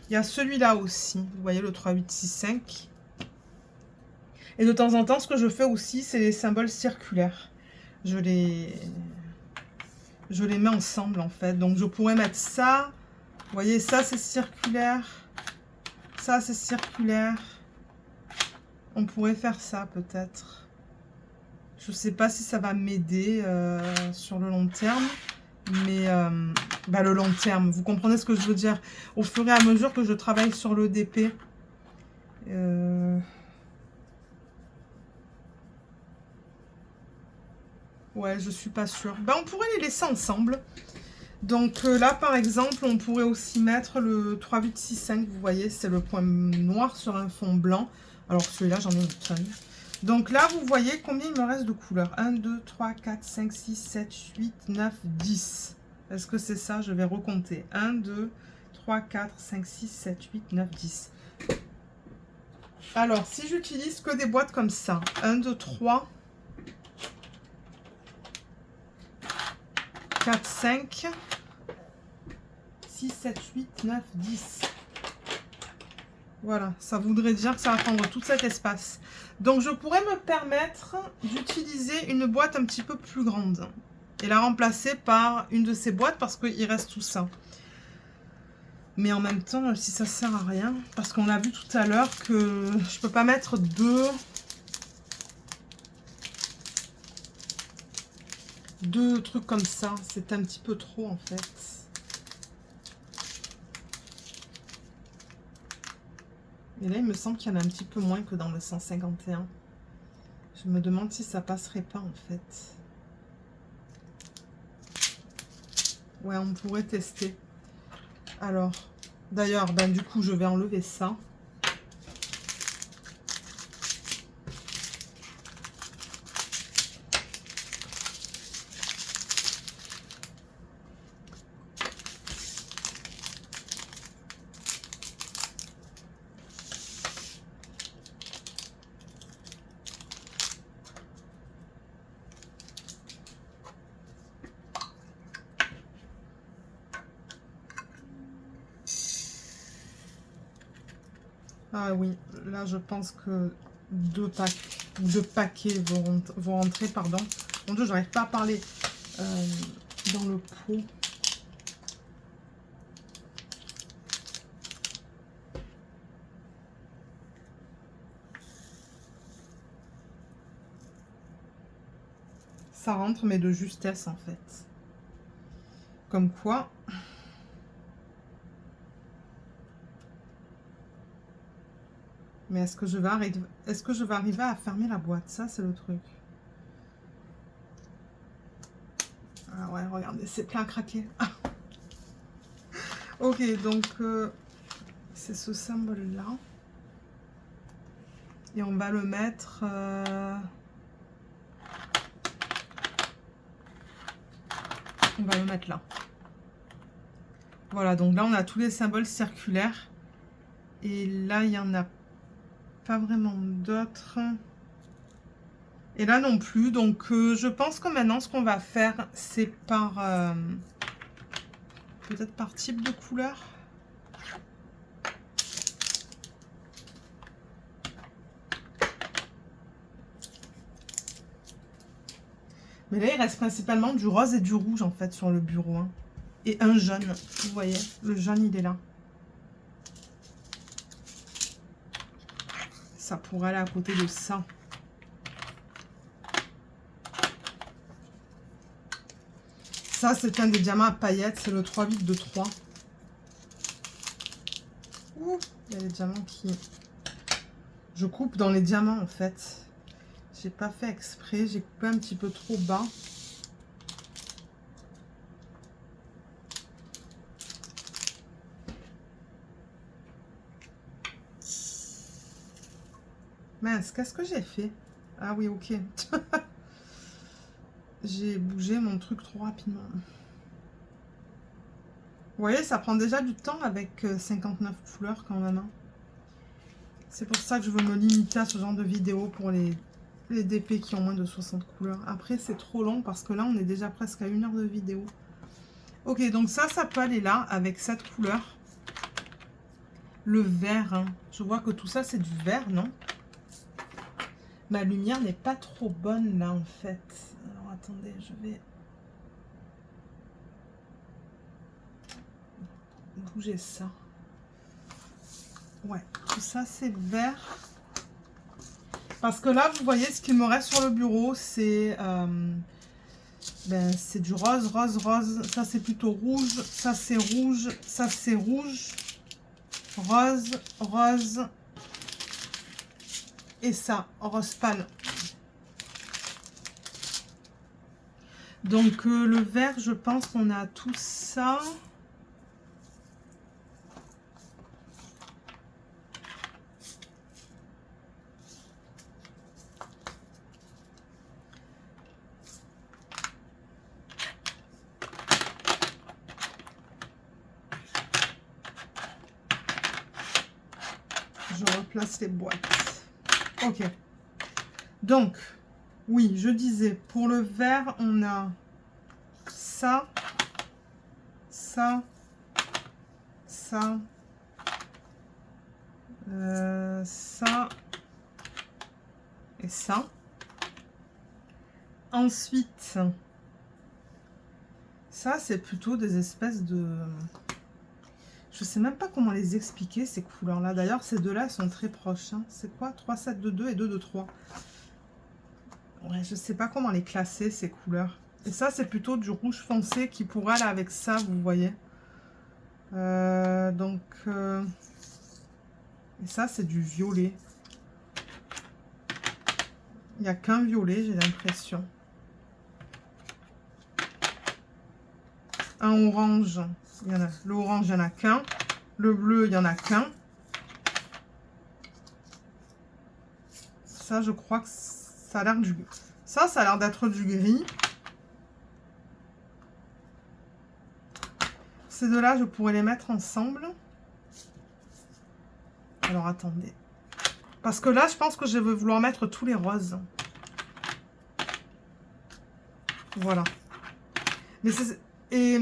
Il y a celui-là aussi. Vous voyez le 3, 8, 6, 5. Et de temps en temps, ce que je fais aussi, c'est les symboles circulaires. Je les mets ensemble en fait. Donc je pourrais mettre ça. Vous voyez, ça c'est circulaire. Ça c'est circulaire. On pourrait faire ça peut-être. Je sais pas si ça va m'aider sur le long terme. Mais le long terme, vous comprenez ce que je veux dire. Au fur et à mesure que je travaille sur le DP. Ouais, je suis pas sûre. On pourrait les laisser ensemble. Donc là, par exemple, on pourrait aussi mettre le 3, 8, 6, 5. Vous voyez, c'est le point noir sur un fond blanc. Alors celui-là, j'en ai une tonne. Donc là, vous voyez combien il me reste de couleurs. 1, 2, 3, 4, 5, 6, 7, 8, 9, 10. Est-ce que c'est ça? Je vais recompter. 1, 2, 3, 4, 5, 6, 7, 8, 9, 10. Alors, si j'utilise que des boîtes comme ça. 1, 2, 3, 4, 5, 6, 7, 8, 9, 10. Voilà, ça voudrait dire que ça va prendre tout cet espace. Donc, je pourrais me permettre d'utiliser une boîte un petit peu plus grande. Et la remplacer par une de ces boîtes parce qu'il reste tout ça. Mais en même temps, si ça sert à rien, parce qu'on a vu tout à l'heure que je peux pas mettre deux trucs comme ça. C'est un petit peu trop en fait. Et là, il me semble qu'il y en a un petit peu moins que dans le 151. Je me demande si ça passerait pas en fait. Ouais, on pourrait tester. Alors, d'ailleurs, ben, du coup, je vais enlever ça. Ah oui, là je pense que deux paquets vont rentrer, pardon. Mon Dieu, j'arrive pas à parler dans le pot. Ça rentre, mais de justesse en fait. Comme quoi... Mais est-ce que je vais arriver à fermer la boîte? Ça, c'est le truc. Ah ouais, regardez, c'est plein à craquer. Ok, donc c'est ce symbole-là. Et on va le mettre... on va le mettre là. Voilà, donc là, on a tous les symboles circulaires. Et là, il n'y en a pas vraiment d'autres. Et là non plus. Donc, je pense que maintenant, ce qu'on va faire, c'est par... peut-être par type de couleur. Mais là, il reste principalement du rose et du rouge, en fait, sur le bureau. Hein. Et un jaune. Vous voyez, le jaune, il est là. Ça pourrait aller à côté de ça. Ça, c'est un des diamants à paillettes. C'est le 3,8 de 3. Ouh, il y a des diamants qui... Je coupe dans les diamants, en fait. J'ai pas fait exprès. J'ai coupé un petit peu trop bas. Mince, qu'est-ce que j'ai fait? Ah oui, ok. J'ai bougé mon truc trop rapidement. Vous voyez, ça prend déjà du temps avec 59 couleurs quand même. Hein. C'est pour ça que je veux me limiter à ce genre de vidéo pour les DP qui ont moins de 60 couleurs. Après, c'est trop long parce que là, on est déjà presque à 1 heure de vidéo. Ok, donc ça peut aller là avec cette couleur. Le vert, hein. Je vois que tout ça, c'est du vert, non? Ma lumière n'est pas trop bonne là, en fait. Alors, attendez, je vais... bouger ça. Ouais, tout ça, c'est vert. Parce que là, vous voyez, ce qu'il me reste sur le bureau, c'est... c'est du rose, rose, rose. Ça, c'est plutôt rouge. Ça, c'est rouge. Ça, c'est rouge. Rose, rose. Et ça, rose pâle. Donc, le vert, je pense qu'on a tout ça. Je replace les boîtes. Ok. Donc, oui, je disais, pour le vert, on a ça, ça, ça, ça et ça. Ensuite, ça, c'est plutôt des espèces de... Je sais même pas comment les expliquer, ces couleurs-là. D'ailleurs, ces deux-là sont très proches. Hein. C'est quoi? 3, 7, 2, 2 et 2, 2, 3. Ouais, je sais pas comment les classer, ces couleurs. Et ça, c'est plutôt du rouge foncé qui pourrait aller avec ça, vous voyez. Donc... Et ça, c'est du violet. Il n'y a qu'un violet, j'ai l'impression. Un orange, il y en a. L'orange, il n'y en a qu'un. Le bleu, il n'y en a qu'un. Ça, je crois que ça a l'air du... Ça a l'air d'être du gris. Ces deux-là, je pourrais les mettre ensemble. Alors, attendez. Parce que là, je pense que je vais vouloir mettre tous les roses. Voilà. Mais c'est... Et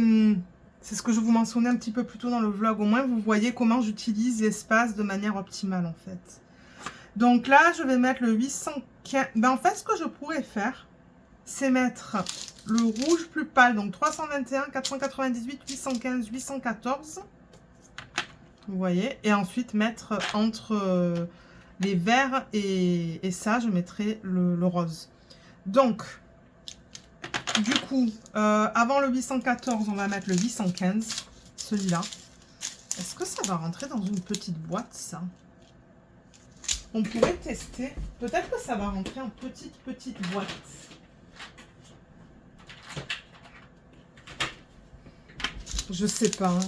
c'est ce que je vous mentionnais un petit peu plus tôt dans le vlog. Au moins, vous voyez comment j'utilise l'espace de manière optimale, en fait. Donc là, je vais mettre le 815. Ben, en fait, ce que je pourrais faire, c'est mettre le rouge plus pâle. Donc 321, 498, 815, 814. Vous voyez. Et ensuite, mettre entre les verts et ça, je mettrai le rose. Donc... Du coup, avant le 814, on va mettre le 815, celui-là. Est-ce que ça va rentrer dans une petite boîte, ça? On pourrait tester. Peut-être que ça va rentrer en petite boîte. Je sais pas. Hein,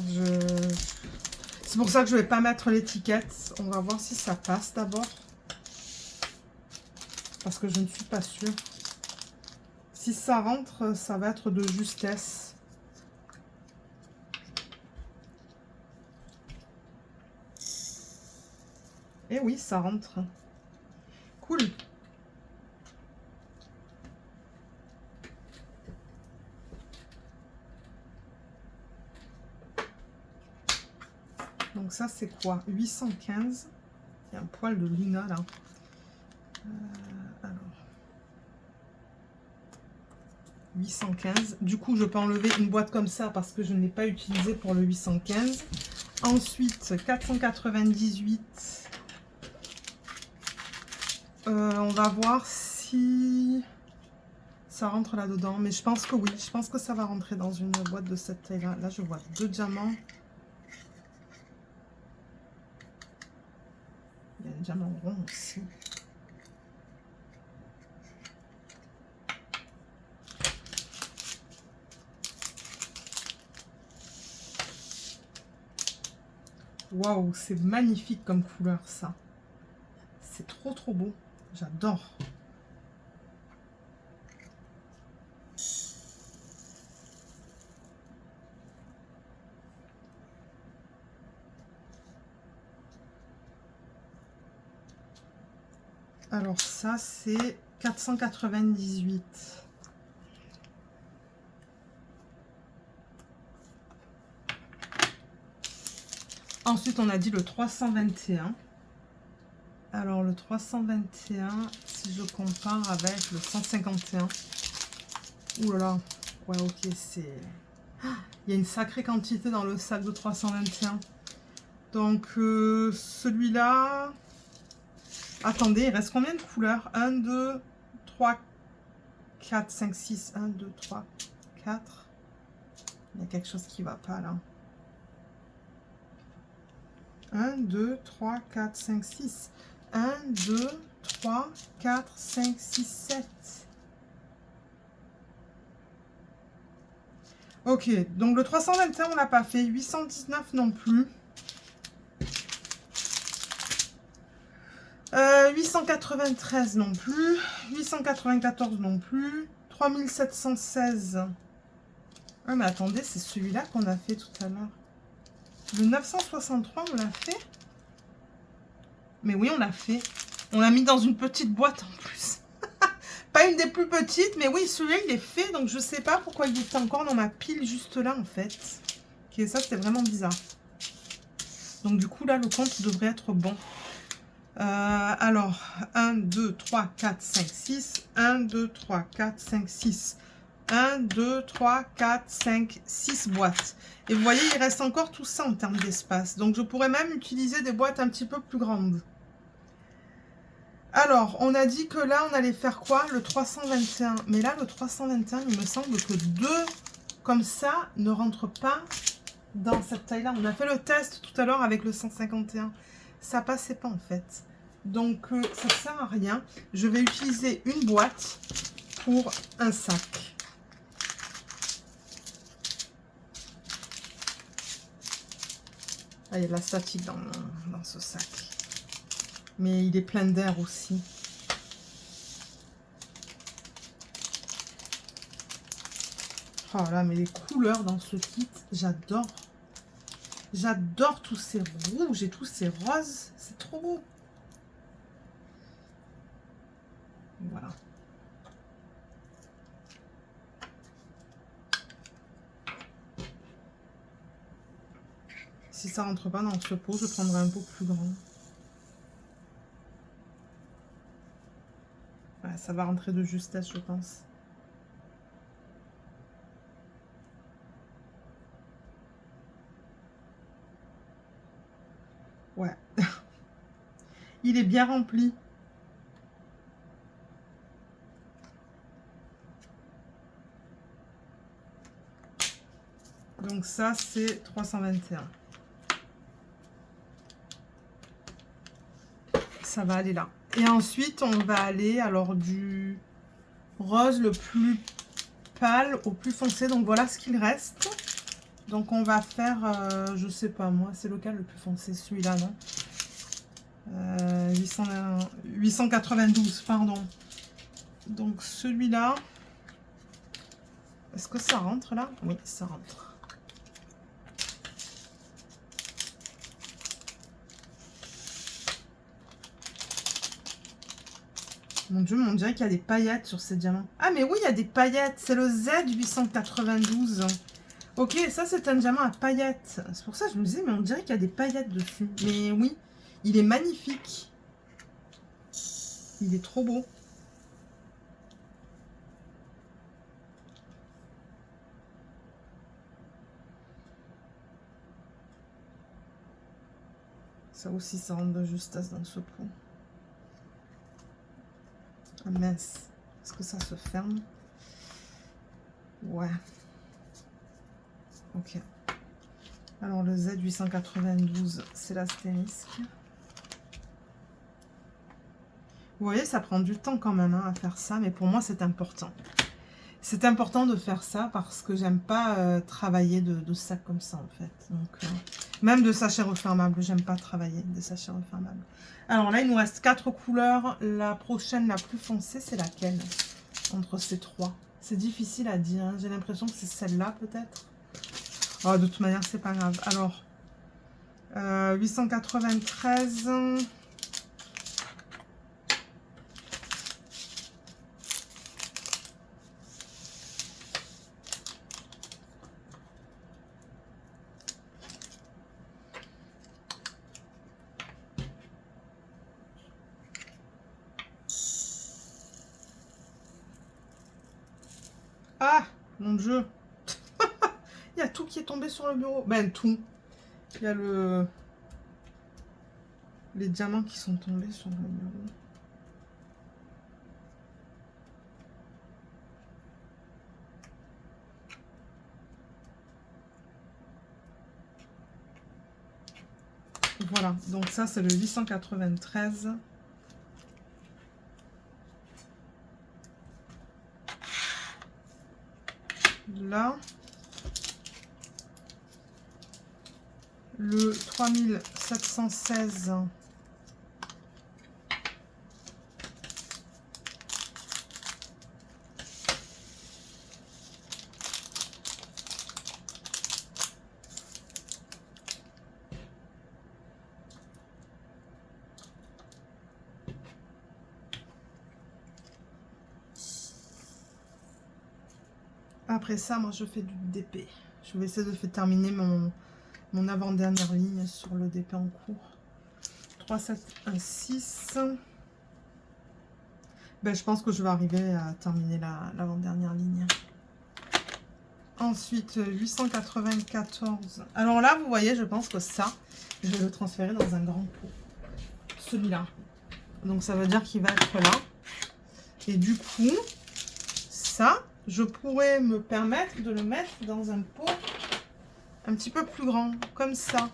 c'est pour ça que je ne vais pas mettre l'étiquette. On va voir si ça passe d'abord. Parce que je ne suis pas sûre. Si ça rentre, ça va être de justesse. Et oui, ça rentre. Cool. Donc ça, c'est quoi? 815. Il y a un poil de Lina, là. Alors... 815. Du coup, je peux enlever une boîte comme ça parce que je ne l'ai pas utilisé pour le 815. Ensuite, 498. On va voir si ça rentre là-dedans. Mais je pense que oui. Je pense que ça va rentrer dans une boîte de cette taille-là. Là, je vois 2 diamants. Il y a un diamant rond aussi. Waouh, c'est magnifique comme couleur, ça. C'est trop, trop beau. J'adore. Alors ça, c'est 498. Ensuite, on a dit le 321. Alors, le 321, si je compare avec le 151. Ouh là là. Ouais, ok, c'est... Il y a une sacrée quantité dans le sac de 321. Donc, celui-là... Attendez, il reste combien de couleurs? 1, 2, 3, 4, 5, 6. 1, 2, 3, 4. Il y a quelque chose qui ne va pas, là. 1, 2, 3, 4, 5, 6. 1, 2, 3, 4, 5, 6, 7. Ok, donc le 321, on l'a pas fait. 819 non plus. 893 non plus. 894 non plus. 3716. Ah, mais attendez, c'est celui-là qu'on a fait tout à l'heure. Le 963, on l'a fait? Mais oui, on l'a fait. On l'a mis dans une petite boîte en plus. Pas une des plus petites, mais oui, celui-là, il est fait. Donc, je sais pas pourquoi il est encore dans ma pile juste là, en fait. Ok, ça, c'était vraiment bizarre. Donc, du coup, là, le compte devrait être bon. Alors, 1, 2, 3, 4, 5, 6. 1, 2, 3, 4, 5, 6. 1, 2, 3, 4, 5, 6 boîtes. Et vous voyez, il reste encore tout ça en termes d'espace. Donc, je pourrais même utiliser des boîtes un petit peu plus grandes. Alors, on a dit que là, on allait faire quoi? Le 321. Mais là, le 321, il me semble que 2 comme ça ne rentrent pas dans cette taille-là. On a fait le test tout à l'heure avec le 151. Ça passait pas, en fait. Donc, ça sert à rien. Je vais utiliser une boîte pour un sac. Ah, il y a de la statique dans ce sac. Mais il est plein d'air aussi. Oh là, mais les couleurs dans ce kit, j'adore. J'adore tous ces rouges et tous ces roses. C'est trop beau. Voilà. Si ça rentre pas dans ce pot, je prendrai un pot plus grand. Ouais, ça va rentrer de justesse, je pense. Ouais. Il est bien rempli. Donc ça, c'est 321. Ça va aller là. Et ensuite, on va aller alors du rose le plus pâle au plus foncé. Donc voilà ce qu'il reste. Donc on va faire, je sais pas moi, c'est lequel le plus foncé? Celui-là, non 892, pardon. Donc celui-là, est-ce que ça rentre là? Oui, ça rentre. Mon Dieu, mais on dirait qu'il y a des paillettes sur ces diamants. Ah, mais oui, il y a des paillettes. C'est le Z892. Ok, ça, c'est un diamant à paillettes. C'est pour ça que je me disais, mais on dirait qu'il y a des paillettes dessus. Mais oui, il est magnifique. Il est trop beau. Ça aussi, ça rentre de justesse dans ce pot. Ah mince. Est-ce que ça se ferme? Ouais. Ok. Alors, le Z892, c'est l'astérisque. Vous voyez, ça prend du temps quand même hein, à faire ça, mais pour moi, c'est important. C'est important de faire ça parce que j'aime pas travailler de sacs comme ça, en fait. Donc, même de sachets refermables, j'aime pas travailler des sachets refermables. Alors là, il nous reste 4 couleurs. La prochaine, la plus foncée, c'est laquelle entre ces 3? C'est difficile à dire. Hein. J'ai l'impression que c'est celle-là, peut-être. Oh, de toute manière, c'est pas grave. Alors, 893... Ah, mon Dieu. Il y a tout qui est tombé sur le bureau. Ben, tout. Il y a les diamants qui sont tombés sur le bureau. Voilà, donc ça, c'est le 893. Là. Le 3716. Après ça, moi, je fais du DP. Je vais essayer de faire terminer mon avant-dernière ligne sur le DP en cours. 3, 7, 1, 6. Ben, je pense que je vais arriver à terminer l'avant-dernière ligne. Ensuite, 894. Alors là, vous voyez, je pense que ça, je vais le transférer dans un grand pot. Celui-là. Donc, ça veut dire qu'il va être là. Et du coup, ça, je pourrais me permettre de le mettre dans un pot un petit peu plus grand, comme ça.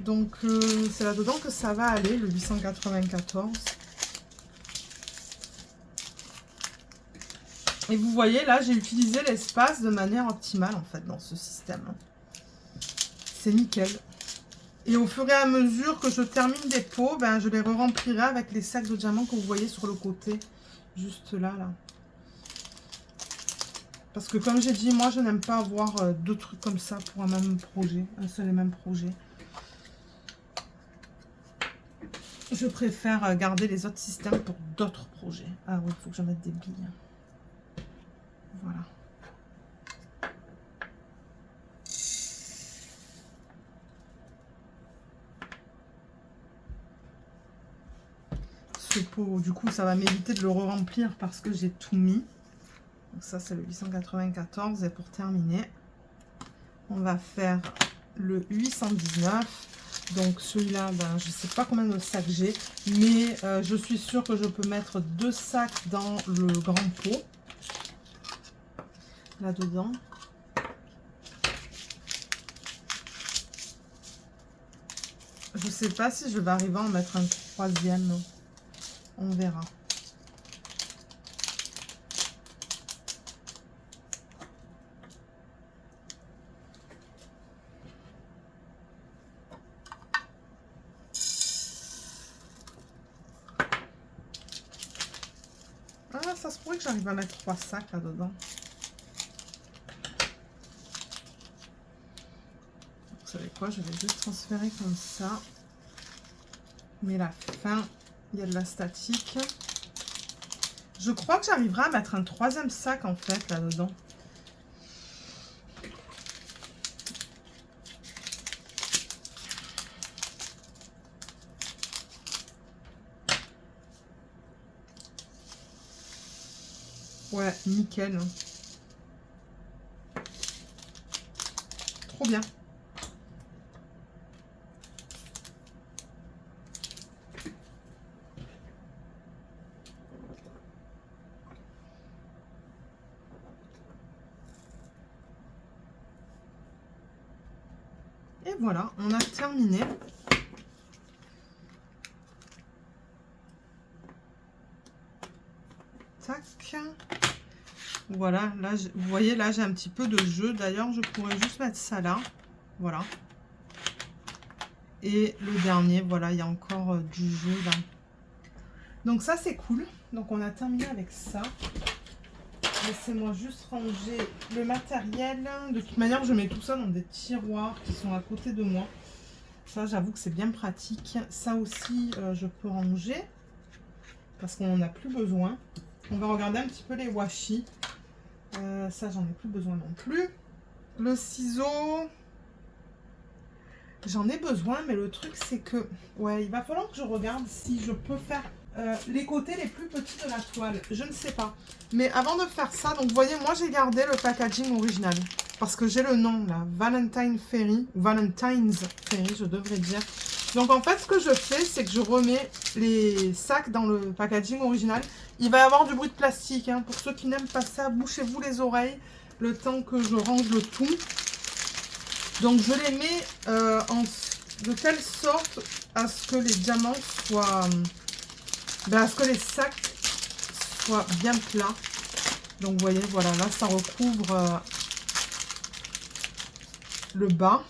Donc, c'est là-dedans que ça va aller, le 894. Et vous voyez, là, j'ai utilisé l'espace de manière optimale, en fait, dans ce système. C'est nickel. Et au fur et à mesure que je termine des pots, ben, je les re-remplirai avec les sacs de diamants que vous voyez sur le côté. Juste là, là. Parce que comme j'ai dit, moi, je n'aime pas avoir deux trucs comme ça pour un même projet. Un seul et même projet. Je préfère garder les autres systèmes pour d'autres projets. Ah oui, il faut que je mette des billes. Voilà. Ce pot, du coup, ça va m'éviter de le re-remplir parce que j'ai tout mis. Donc ça, c'est le 894. Et pour terminer, on va faire le 819. Donc celui-là, ben, je ne sais pas combien de sacs j'ai, mais je suis sûre que je peux mettre 2 sacs dans le grand pot. Là-dedans. Je sais pas si je vais arriver à en mettre un troisième. On verra. Ah, ça se pourrait que j'arrive à mettre 3 sacs là-dedans. Vous savez quoi, je vais juste transférer comme ça. Mais la fin, il y a de la statique. Je crois que j'arriverai à mettre un troisième sac en fait là-dedans. Ouais, nickel. Trop bien. Et voilà, on a terminé. Tac. Voilà, là, vous voyez, là, j'ai un petit peu de jeu. D'ailleurs, je pourrais juste mettre ça là. Voilà. Et le dernier, voilà, il y a encore du jeu là. Donc ça, c'est cool. Donc, on a terminé avec ça. Laissez-moi juste ranger le matériel. De toute manière, je mets tout ça dans des tiroirs qui sont à côté de moi. Ça, j'avoue que c'est bien pratique. Ça aussi, je peux ranger parce qu'on n'en a plus besoin. On va regarder un petit peu les washi. Ça, j'en ai plus besoin non plus. Le ciseau, j'en ai besoin, mais le truc, c'est que... Ouais, il va falloir que je regarde si je peux faire les côtés les plus petits de la toile. Je ne sais pas. Mais avant de faire ça, donc vous voyez, moi, j'ai gardé le packaging original. Parce que j'ai le nom, là, Valentine's Fairy, je devrais dire. Donc, en fait, ce que je fais, c'est que je remets les sacs dans le packaging original. Il va y avoir du bruit de plastique, hein. Pour ceux qui n'aiment pas ça, bouchez-vous les oreilles le temps que je range le tout. Donc, je les mets de telle sorte à ce que les diamants soient... à ce que les sacs soient bien plats. Donc, vous voyez, voilà, là, ça recouvre le bas.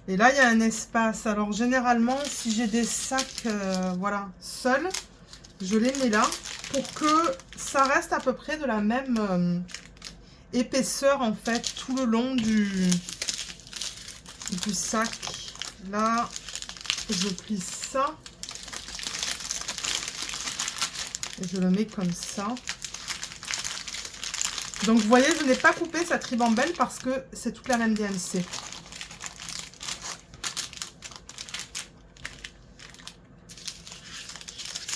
Et là, il y a un espace. Alors, généralement, si j'ai des sacs, voilà, seuls, je les mets là pour que ça reste à peu près de la même épaisseur, en fait, tout le long du sac. Là, je plie ça. Et je le mets comme ça. Donc, vous voyez, je n'ai pas coupé cette ribambelle parce que c'est toute la même DMC.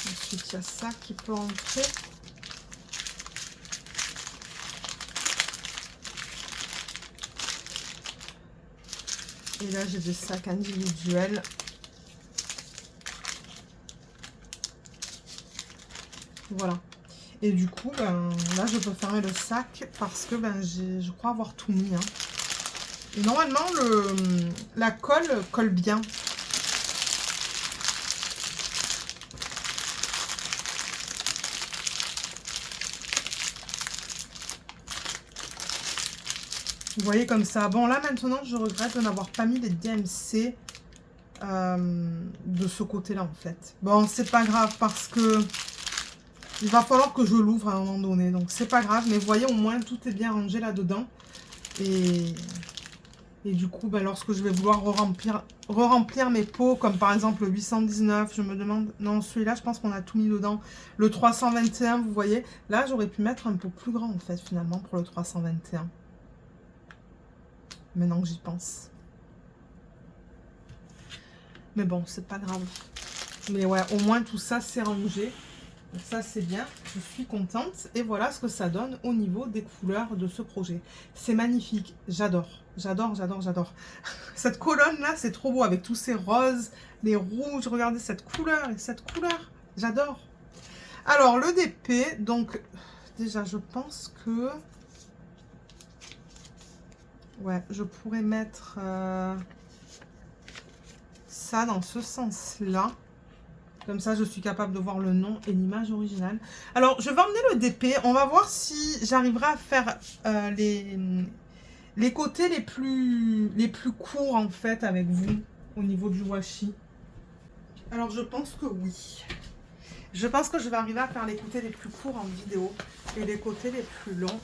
Ensuite, il y a ça qui peut entrer. Et là, j'ai des sacs individuels. Voilà. Et du coup, ben, là, je peux fermer le sac parce que ben, je crois avoir tout mis. Hein. Et normalement, la colle colle bien. Vous voyez comme ça. Bon, là, maintenant, je regrette de n'avoir pas mis les DMC de ce côté-là, en fait. Bon, c'est pas grave parce que il va falloir que je l'ouvre à un moment donné. Donc, c'est pas grave. Mais vous voyez, au moins, tout est bien rangé là-dedans. Et du coup, ben, lorsque je vais vouloir re-remplir mes pots, comme par exemple le 819, je me demande... Non, celui-là, je pense qu'on a tout mis dedans. Le 321, vous voyez. Là, j'aurais pu mettre un pot plus grand, en fait, finalement, pour le 321. Maintenant que j'y pense. Mais bon, c'est pas grave. Mais ouais, au moins, tout ça, c'est rangé. Donc ça, c'est bien. Je suis contente. Et voilà ce que ça donne au niveau des couleurs de ce projet. C'est magnifique. J'adore. J'adore, j'adore, j'adore. Cette colonne-là, c'est trop beau avec tous ces roses, les rouges. Regardez cette couleur et cette couleur. J'adore. Alors, le DP. Donc, déjà, je pense que... Ouais, je pourrais mettre ça dans ce sens-là. Comme ça, je suis capable de voir le nom et l'image originale. Alors, je vais emmener le DP. On va voir si j'arriverai à faire les côtés les plus courts, en fait, avec vous, au niveau du washi. Alors, je pense que oui. Je pense que je vais arriver à faire les côtés les plus courts en vidéo et les côtés les plus longs.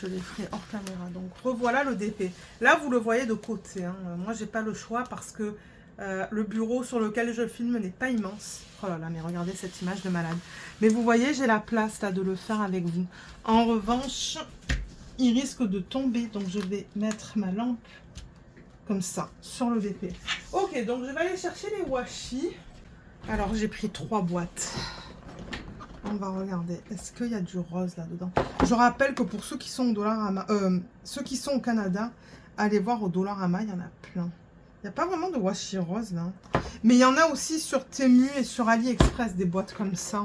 Je les ferai hors caméra. Donc, revoilà le DP. Là, vous le voyez de côté. Hein. Moi, j'ai pas le choix parce que le bureau sur lequel je filme n'est pas immense. Oh là là, mais regardez cette image de malade. Mais vous voyez, j'ai la place là de le faire avec vous. En revanche, il risque de tomber. Donc, je vais mettre ma lampe comme ça sur le DP. Ok, donc je vais aller chercher les washi. Alors, j'ai pris 3 boîtes. On va regarder. Est-ce qu'il y a du rose là-dedans? Je rappelle que pour ceux qui sont au Dollarama, ceux qui sont au Canada, allez voir au Dollarama, il y en a plein. Il n'y a pas vraiment de washi rose là. Mais il y en a aussi sur Temu et sur AliExpress des boîtes comme ça.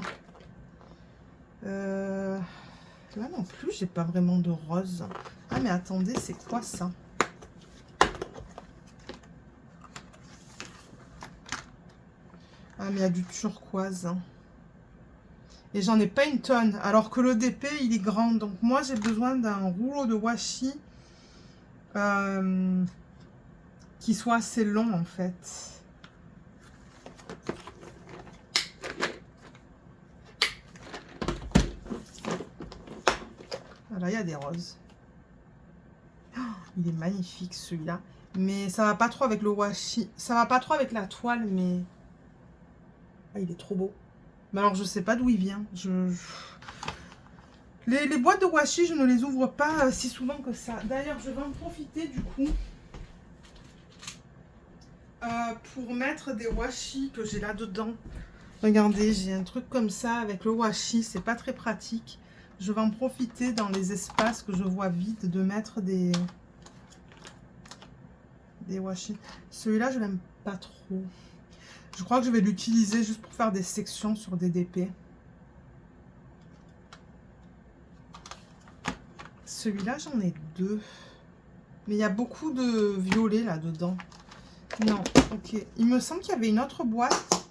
Là non plus, j'ai pas vraiment de rose. Ah mais attendez, c'est quoi ça? Ah mais il y a du turquoise. Et j'en ai pas une tonne. Alors que le DP, il est grand. Donc moi, j'ai besoin d'un rouleau de washi qui soit assez long, en fait. Voilà, il y a des roses. Oh, il est magnifique, celui-là. Mais ça va pas trop avec le washi. Ça va pas trop avec la toile, mais... Ah, il est trop beau. Mais alors, je sais pas d'où il vient. Les boîtes de washi, je ne les ouvre pas si souvent que ça. D'ailleurs, je vais en profiter du coup pour mettre des washi que j'ai là-dedans. Regardez, j'ai un truc comme ça avec le washi. C'est pas très pratique. Je vais en profiter dans les espaces que je vois vides de mettre des washi. Celui-là, je l'aime pas trop. Je crois que je vais l'utiliser juste pour faire des sections sur des DP. Celui-là, j'en ai 2. Mais il y a beaucoup de violet là-dedans. Non, ok. Il me semble qu'il y avait une autre boîte.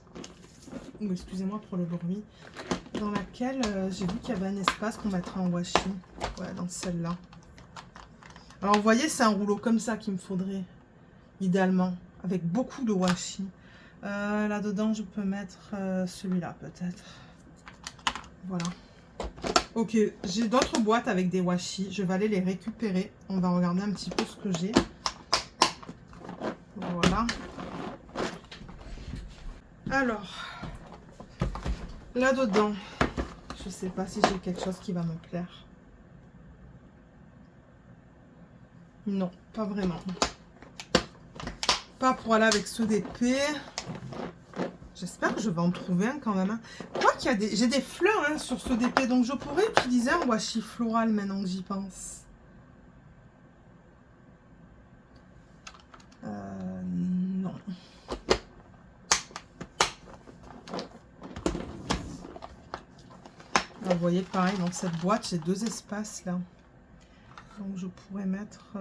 Oh, excusez-moi pour le bruit. Dans laquelle j'ai vu qu'il y avait un espace qu'on mettrait en washi. Ouais, dans celle-là. Alors, vous voyez, c'est un rouleau comme ça qu'il me faudrait. Idéalement. Avec beaucoup de washi. Là-dedans, je peux mettre celui-là, peut-être. Voilà. Ok, j'ai d'autres boîtes avec des washi. Je vais aller les récupérer. On va regarder un petit peu ce que j'ai. Voilà. Alors, là-dedans, je sais pas si j'ai quelque chose qui va me plaire. Non, pas vraiment. Pas pour aller avec ceux d'épée. J'espère que je vais en trouver un quand même. Hein. Quoi qu'il y a des... J'ai des fleurs hein, sur ce DP, donc je pourrais utiliser un washi floral maintenant que j'y pense. vous voyez, pareil, dans cette boîte, j'ai 2 espaces là. Donc je pourrais mettre...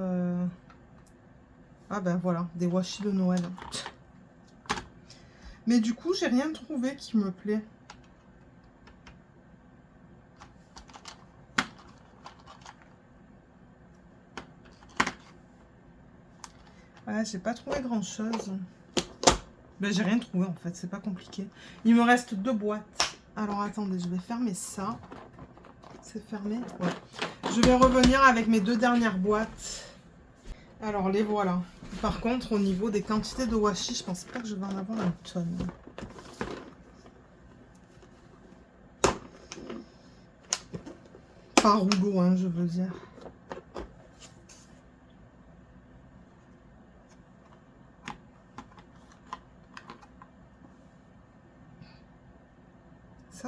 Ah ben voilà, des washi de Noël. Mais du coup, j'ai rien trouvé qui me plaît. Ouais, j'ai pas trouvé grand chose. Ben, j'ai rien trouvé en fait, c'est pas compliqué. Il me reste 2 boîtes. Alors attendez, je vais fermer ça. C'est fermé? Ouais. Je vais revenir avec mes 2 dernières boîtes. Alors les voilà. Par contre, au niveau des quantités de washi, je pense pas que je vais en avoir une tonne. Par rouleau, hein, je veux dire.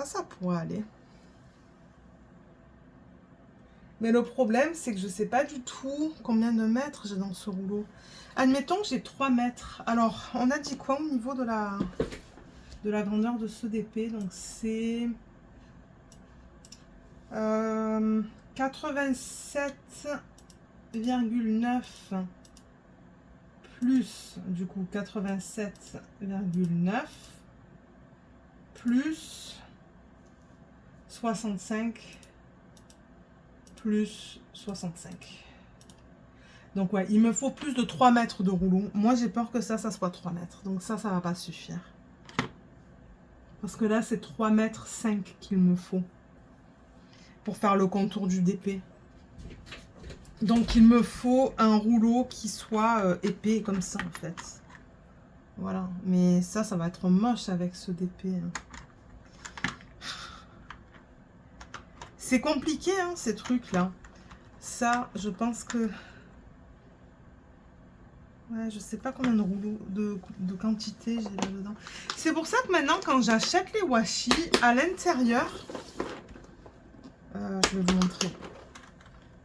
Ça pourrait aller. Mais le problème, c'est que je sais pas du tout combien de mètres j'ai dans ce rouleau. Admettons que j'ai 3 mètres. Alors, on a dit quoi au niveau de la grandeur de ce DP? Donc, c'est 87,9 plus, du coup, 87,9 plus 65 plus 65. Donc ouais, il me faut plus de 3 mètres de rouleau. Moi, j'ai peur que ça soit 3 mètres. Donc ça va pas suffire. Parce que là, c'est 3 mètres 5 qu'il me faut pour faire le contour du DP. Donc il me faut un rouleau qui soit épais comme ça, en fait. Voilà. Mais ça va être moche avec ce DP. Hein. C'est compliqué, hein, ces trucs-là. Ça, je pense que... Ouais, je sais pas combien de rouleaux, de quantité j'ai là-dedans. C'est pour ça que maintenant, quand j'achète les washi, à l'intérieur... je vais vous montrer.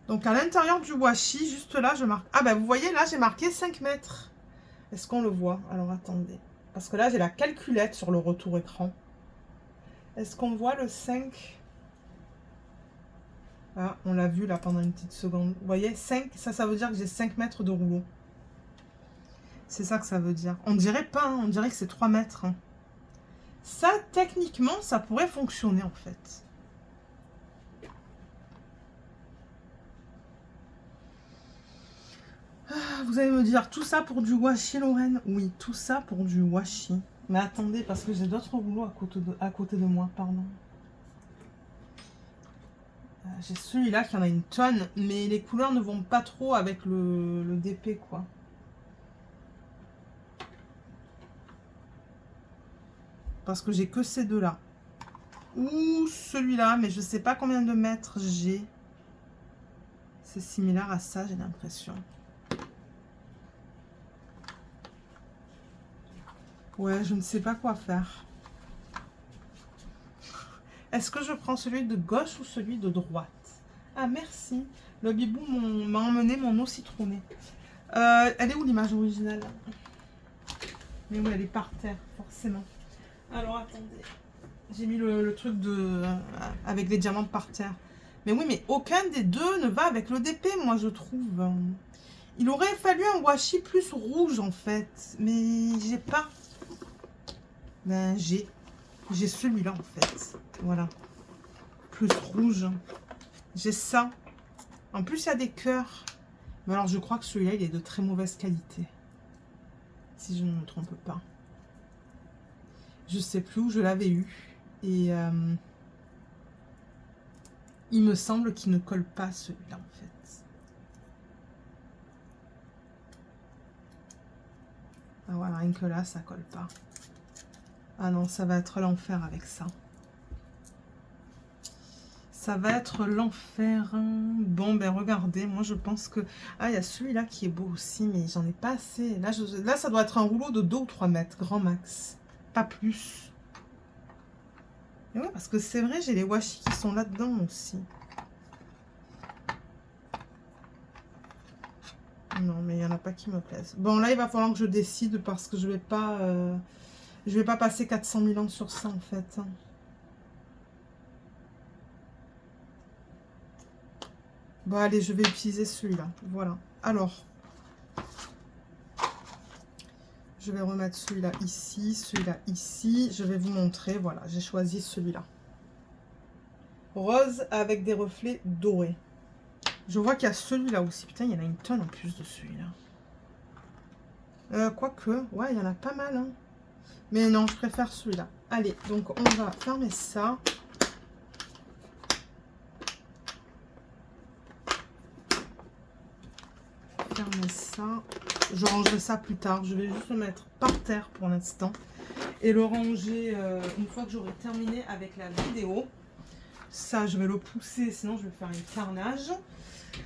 Donc, à l'intérieur du washi, juste là, je marque... Ah, ben, vous voyez, là, j'ai marqué 5 mètres. Est-ce qu'on le voit? Alors, attendez. Parce que là, j'ai la calculette sur le retour écran. Est-ce qu'on voit le 5? Ah, on l'a vu là pendant une petite seconde. Vous voyez, 5, ça veut dire que j'ai 5 mètres de rouleau. C'est ça que ça veut dire. On dirait pas, hein, on dirait que c'est 3 mètres. Hein. Ça, techniquement, ça pourrait fonctionner en fait. Ah, vous allez me dire, tout ça pour du washi, Lorraine? Oui, tout ça pour du washi. Mais attendez, parce que j'ai d'autres rouleaux à côté de moi, pardon. J'ai celui-là qui en a une tonne, mais les couleurs ne vont pas trop avec le DP, quoi. Parce que j'ai que ces deux-là. Ou celui-là, mais je sais pas combien de mètres j'ai. C'est similaire à ça, j'ai l'impression. Ouais, je ne sais pas quoi faire. Est-ce que je prends celui de gauche ou celui de droite? Ah, merci. Le bibou m'a emmené mon eau citronnée. Elle est où l'image originale? Mais oui, elle est par terre, forcément. Alors, attendez. J'ai mis le truc avec les diamants par terre. Mais oui, mais aucun des deux ne va avec le DP, moi, je trouve. Il aurait fallu un washi plus rouge, en fait. Mais j'ai pas. Ben, j'ai celui-là, en fait. Voilà. Plus rouge. J'ai ça. En plus, il y a des cœurs. Mais alors, je crois que celui-là, il est de très mauvaise qualité. Si je ne me trompe pas. Je sais plus où je l'avais eu. Et il me semble qu'il ne colle pas celui-là, en fait. Ah voilà, rien que là, ça colle pas. Ah non, ça va être l'enfer avec ça. Ça va être l'enfer. Bon, ben regardez, moi je pense que... Ah, il y a celui-là qui est beau aussi, mais j'en ai pas assez. Là, ça doit être un rouleau de 2 ou 3 mètres, grand max. Pas plus. Et ouais, parce que c'est vrai, j'ai les washi qui sont là-dedans aussi. Non, mais il n'y en a pas qui me plaisent. Bon, là, il va falloir que je décide parce que je vais pas passer 400 000 ans sur ça, en fait. Bon, allez, je vais utiliser celui-là. Voilà. Alors, je vais remettre celui-là ici, celui-là ici. Je vais vous montrer. Voilà, j'ai choisi celui-là. Rose avec des reflets dorés. Je vois qu'il y a celui-là aussi. Putain, il y en a une tonne en plus de celui-là. Quoique, ouais, il y en a pas mal. Hein. Mais non, je préfère celui-là. Allez, donc on va fermer ça. Fermer ça. Je rangerai ça plus tard. Je vais juste le mettre par terre pour l'instant. Et le ranger une fois que j'aurai terminé avec la vidéo. Ça, je vais le pousser, sinon je vais faire un carnage.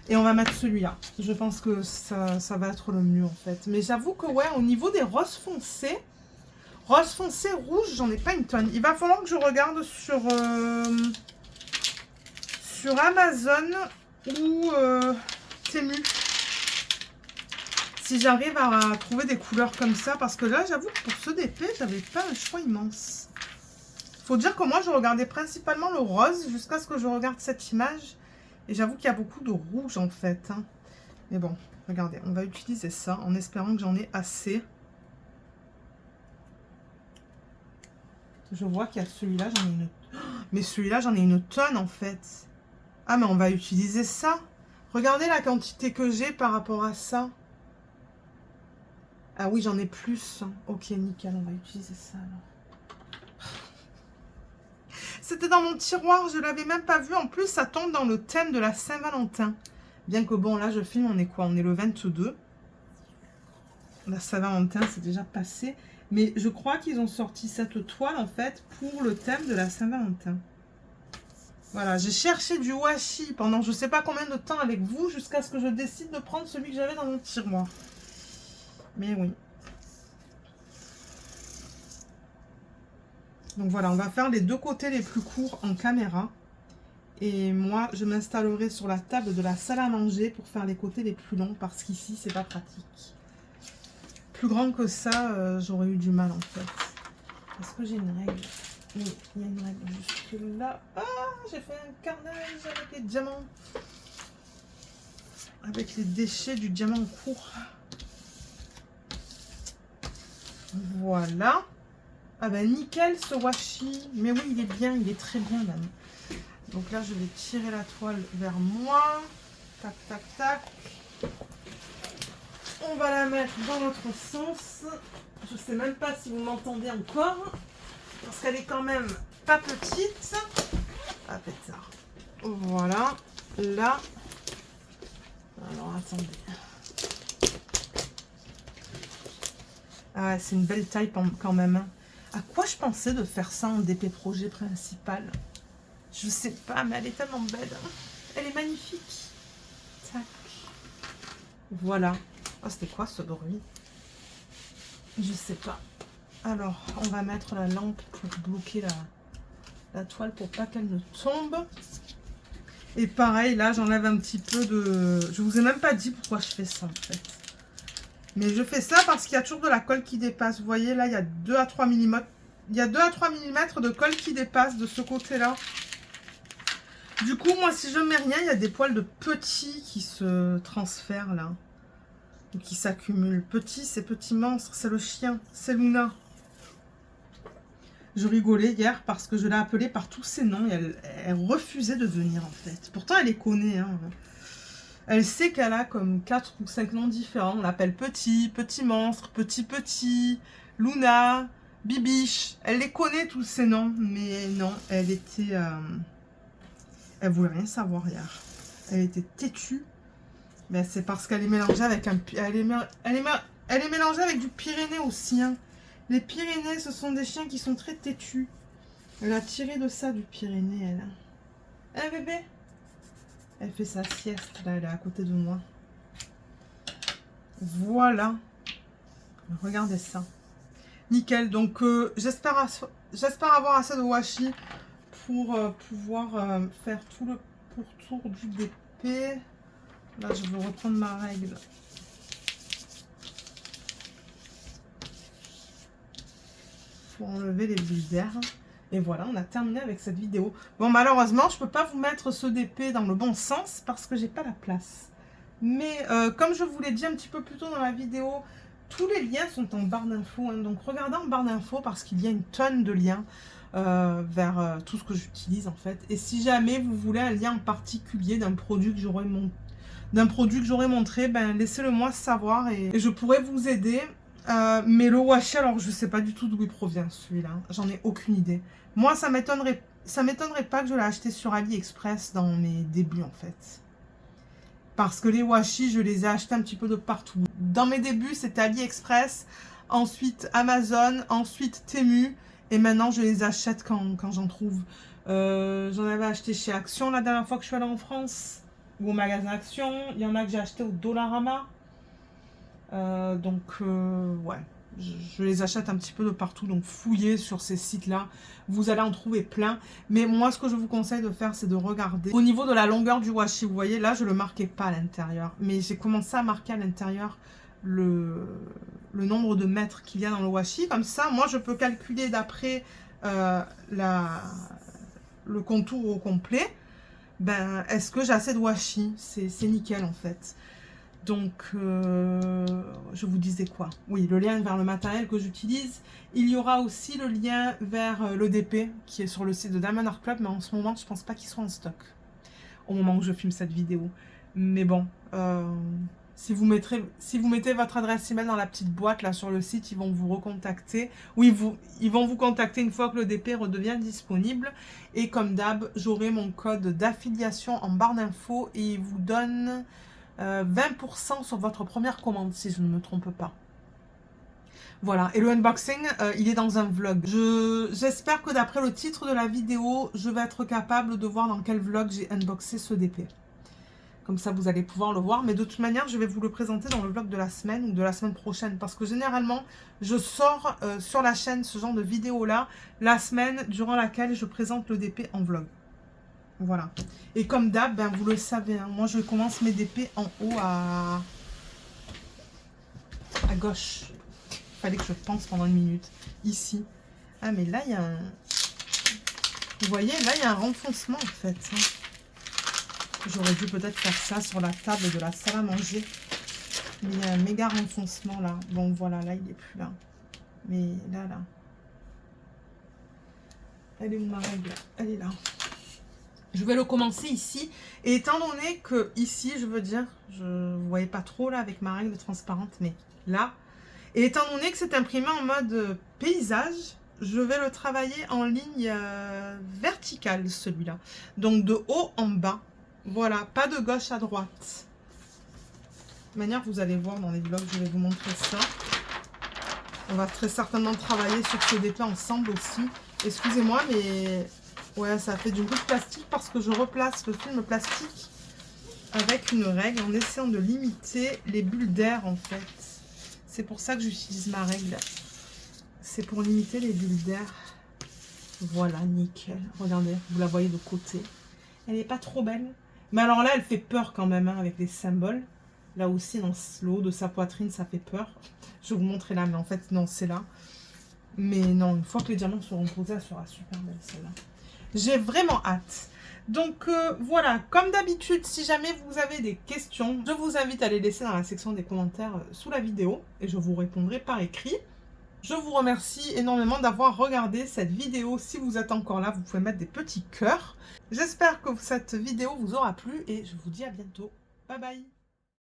Et on va mettre celui-là. Je pense que ça va être le mieux en fait. Mais j'avoue que ouais, au niveau des roses foncés, rouges, j'en ai pas une tonne. Il va falloir que je regarde sur Amazon ou Temu. Si j'arrive à trouver des couleurs comme ça. Parce que là, j'avoue que pour ce DP, j'avais pas un choix immense. Faut dire que moi, je regardais principalement le rose jusqu'à ce que je regarde cette image. Et j'avoue qu'il y a beaucoup de rouge en fait. Hein. Mais bon, regardez, on va utiliser ça en espérant que j'en ai assez. Je vois qu'il y a celui-là, j'en ai une... Mais celui-là, j'en ai une tonne en fait. Ah, mais on va utiliser ça. Regardez la quantité que j'ai par rapport à ça. Ah oui, j'en ai plus. Ok, nickel, on va utiliser ça alors. C'était dans mon tiroir, je ne l'avais même pas vu. En plus, ça tombe dans le thème de la Saint-Valentin. Bien que bon, là, je filme, on est quoi? On est le 22. La Saint-Valentin, c'est déjà passé. Mais je crois qu'ils ont sorti cette toile, en fait, pour le thème de la Saint-Valentin. Voilà, j'ai cherché du washi pendant je ne sais pas combien de temps avec vous, jusqu'à ce que je décide de prendre celui que j'avais dans mon tiroir. Mais oui. Donc voilà, on va faire les deux côtés les plus courts en caméra. Et moi, je m'installerai sur la table de la salle à manger pour faire les côtés les plus longs. Parce qu'ici, c'est pas pratique. Plus grand que ça, j'aurais eu du mal en fait. Est-ce que j'ai une règle? Oui, il y a une règle juste là. Ah, j'ai fait un carnage avec les diamants. Avec les déchets du diamant court. Voilà. Ah ben nickel ce washi. Mais oui, il est bien, il est très bien même. Donc là, je vais tirer la toile vers moi. Tac, tac, tac. On va la mettre dans l'autre sens. Je sais même pas si vous m'entendez encore. Parce qu'elle est quand même pas petite. Ah, pétard. Voilà. Là. Alors, attendez. Ah ouais, c'est une belle taille quand même. Hein. À quoi je pensais de faire ça en DP projet principal? Je sais pas, mais elle est tellement belle. Hein. Elle est magnifique. Tac. Voilà. Oh, c'était quoi ce bruit? Je sais pas. Alors, on va mettre la lampe pour bloquer la toile pour pas qu'elle ne tombe. Et pareil, là, j'enlève un petit peu de... Je vous ai même pas dit pourquoi je fais ça, en fait. Mais je fais ça parce qu'il y a toujours de la colle qui dépasse. Vous voyez, là, il y a 2 à 3 mm. Il y a 2 à 3 mm de colle qui dépasse de ce côté-là. Du coup, moi, si je mets rien, il y a des poils de petits qui se transfèrent, là. Ou qui s'accumulent. Petit, c'est petit monstre, c'est le chien, c'est Luna. Je rigolais hier parce que je l'ai appelée par tous ses noms et elle refusait de venir, en fait. Pourtant, elle les connaît, hein. Elle sait qu'elle a comme 4 ou 5 noms différents. On l'appelle Petit, Petit Monstre, Petit, Luna, Bibiche. Elle les connaît tous ces noms. Mais non, elle était... elle voulait rien savoir hier. Elle était têtue. Mais c'est parce qu'elle est mélangée avec un... Elle est mélangée avec du Pyrénées aussi. Hein. Les Pyrénées, ce sont des chiens qui sont très têtus. Elle a tiré de ça du Pyrénées, elle. Hein, bébé? Elle fait sa sieste, là, elle est à côté de moi. Voilà. Regardez ça. Nickel. Donc, j'espère avoir assez de washi pour pouvoir faire tout le pourtour du DP. Là, je vais reprendre ma règle. Pour enlever les bulles d'air. Et voilà, on a terminé avec cette vidéo. Bon, malheureusement, je ne peux pas vous mettre ce DP dans le bon sens parce que j'ai pas la place. Mais comme je vous l'ai dit un petit peu plus tôt dans la vidéo, tous les liens sont en barre d'infos. Hein, donc regardez en barre d'infos parce qu'il y a une tonne de liens vers tout ce que j'utilise en fait. Et si jamais vous voulez un lien en particulier d'un produit que j'aurais montré, ben laissez-le moi savoir et je pourrais vous aider. Mais le washi, alors je sais pas du tout d'où il provient celui-là. J'en ai aucune idée. Moi, ça m'étonnerait pas que je l'ai acheté sur AliExpress dans mes débuts en fait. Parce que les washi, je les ai achetés un petit peu de partout. Dans mes débuts, c'était AliExpress, ensuite Amazon, ensuite Temu. Et maintenant, je les achète quand j'en trouve. J'en avais acheté chez Action la dernière fois que je suis allée en France. Ou au magasin Action. Il y en a que j'ai acheté au Dollarama. Ouais. Je les achète un petit peu de partout. Donc, fouillez sur ces sites-là. Vous allez en trouver plein. Mais moi, ce que je vous conseille de faire, c'est de regarder. Au niveau de la longueur du washi, vous voyez, là, je ne le marquais pas à l'intérieur. Mais j'ai commencé à marquer à l'intérieur le nombre de mètres qu'il y a dans le washi. Comme ça, moi, je peux calculer d'après le contour au complet. Ben, est-ce que j'ai assez de washi? C'est nickel, en fait. Donc, je vous disais quoi? Oui, le lien vers le matériel que j'utilise. Il y aura aussi le lien vers le DP qui est sur le site de Diamond Art Club. Mais en ce moment, je pense pas qu'il soit en stock. Au moment où je filme cette vidéo. Mais bon... si vous mettez votre adresse email dans la petite boîte là sur le site, ils vont vous recontacter. Oui, ils vont vous contacter une fois que le DP redevient disponible. Et comme d'hab, j'aurai mon code d'affiliation en barre d'infos et il vous donne 20% sur votre première commande, si je ne me trompe pas. Voilà, et le unboxing, il est dans un vlog. J'espère que d'après le titre de la vidéo, je vais être capable de voir dans quel vlog j'ai unboxé ce DP. Comme ça, vous allez pouvoir le voir. Mais de toute manière, je vais vous le présenter dans le vlog de la semaine ou de la semaine prochaine. Parce que généralement, je sors sur la chaîne ce genre de vidéo-là la semaine durant laquelle je présente le DP en vlog. Voilà. Et comme d'hab, ben, vous le savez, hein, moi, je commence mes DP en haut à gauche. Il fallait que je pense pendant une minute. Ici. Ah, mais là, il y a un... Vous voyez, là, il y a un renfoncement, en fait. Hein. J'aurais dû peut-être faire ça sur la table de la salle à manger. Mais il y a un méga renfoncement là. Bon, voilà, là, il n'est plus là. Mais là. Elle est où ma règle? Elle est là. Je vais le commencer ici. Et étant donné que ici, je veux dire, vous ne voyez pas trop là avec ma règle transparente, mais là. Et étant donné que c'est imprimé en mode paysage, je vais le travailler en ligne verticale, celui-là. Donc de haut en bas. Voilà, pas de gauche à droite. De manière, vous allez voir dans les vlogs, je vais vous montrer ça. On va très certainement travailler sur ce DP ensemble aussi. Excusez-moi, mais ouais, ça fait du bruit de plastique parce que je replace le film plastique avec une règle en essayant de limiter les bulles d'air en fait. C'est pour ça que j'utilise ma règle. C'est pour limiter les bulles d'air. Voilà, nickel. Regardez, vous la voyez de côté. Elle n'est pas trop belle. Mais alors là, elle fait peur quand même, hein, avec les symboles. Là aussi, dans le haut de sa poitrine, ça fait peur. Je vais vous montrer là, mais en fait, non, c'est là. Mais non, une fois que les diamants seront posés, elle sera super belle, celle-là. J'ai vraiment hâte. Donc, voilà, comme d'habitude, si jamais vous avez des questions, je vous invite à les laisser dans la section des commentaires sous la vidéo. Et je vous répondrai par écrit. Je vous remercie énormément d'avoir regardé cette vidéo. Si vous êtes encore là, vous pouvez mettre des petits cœurs. J'espère que cette vidéo vous aura plu et je vous dis à bientôt. Bye bye!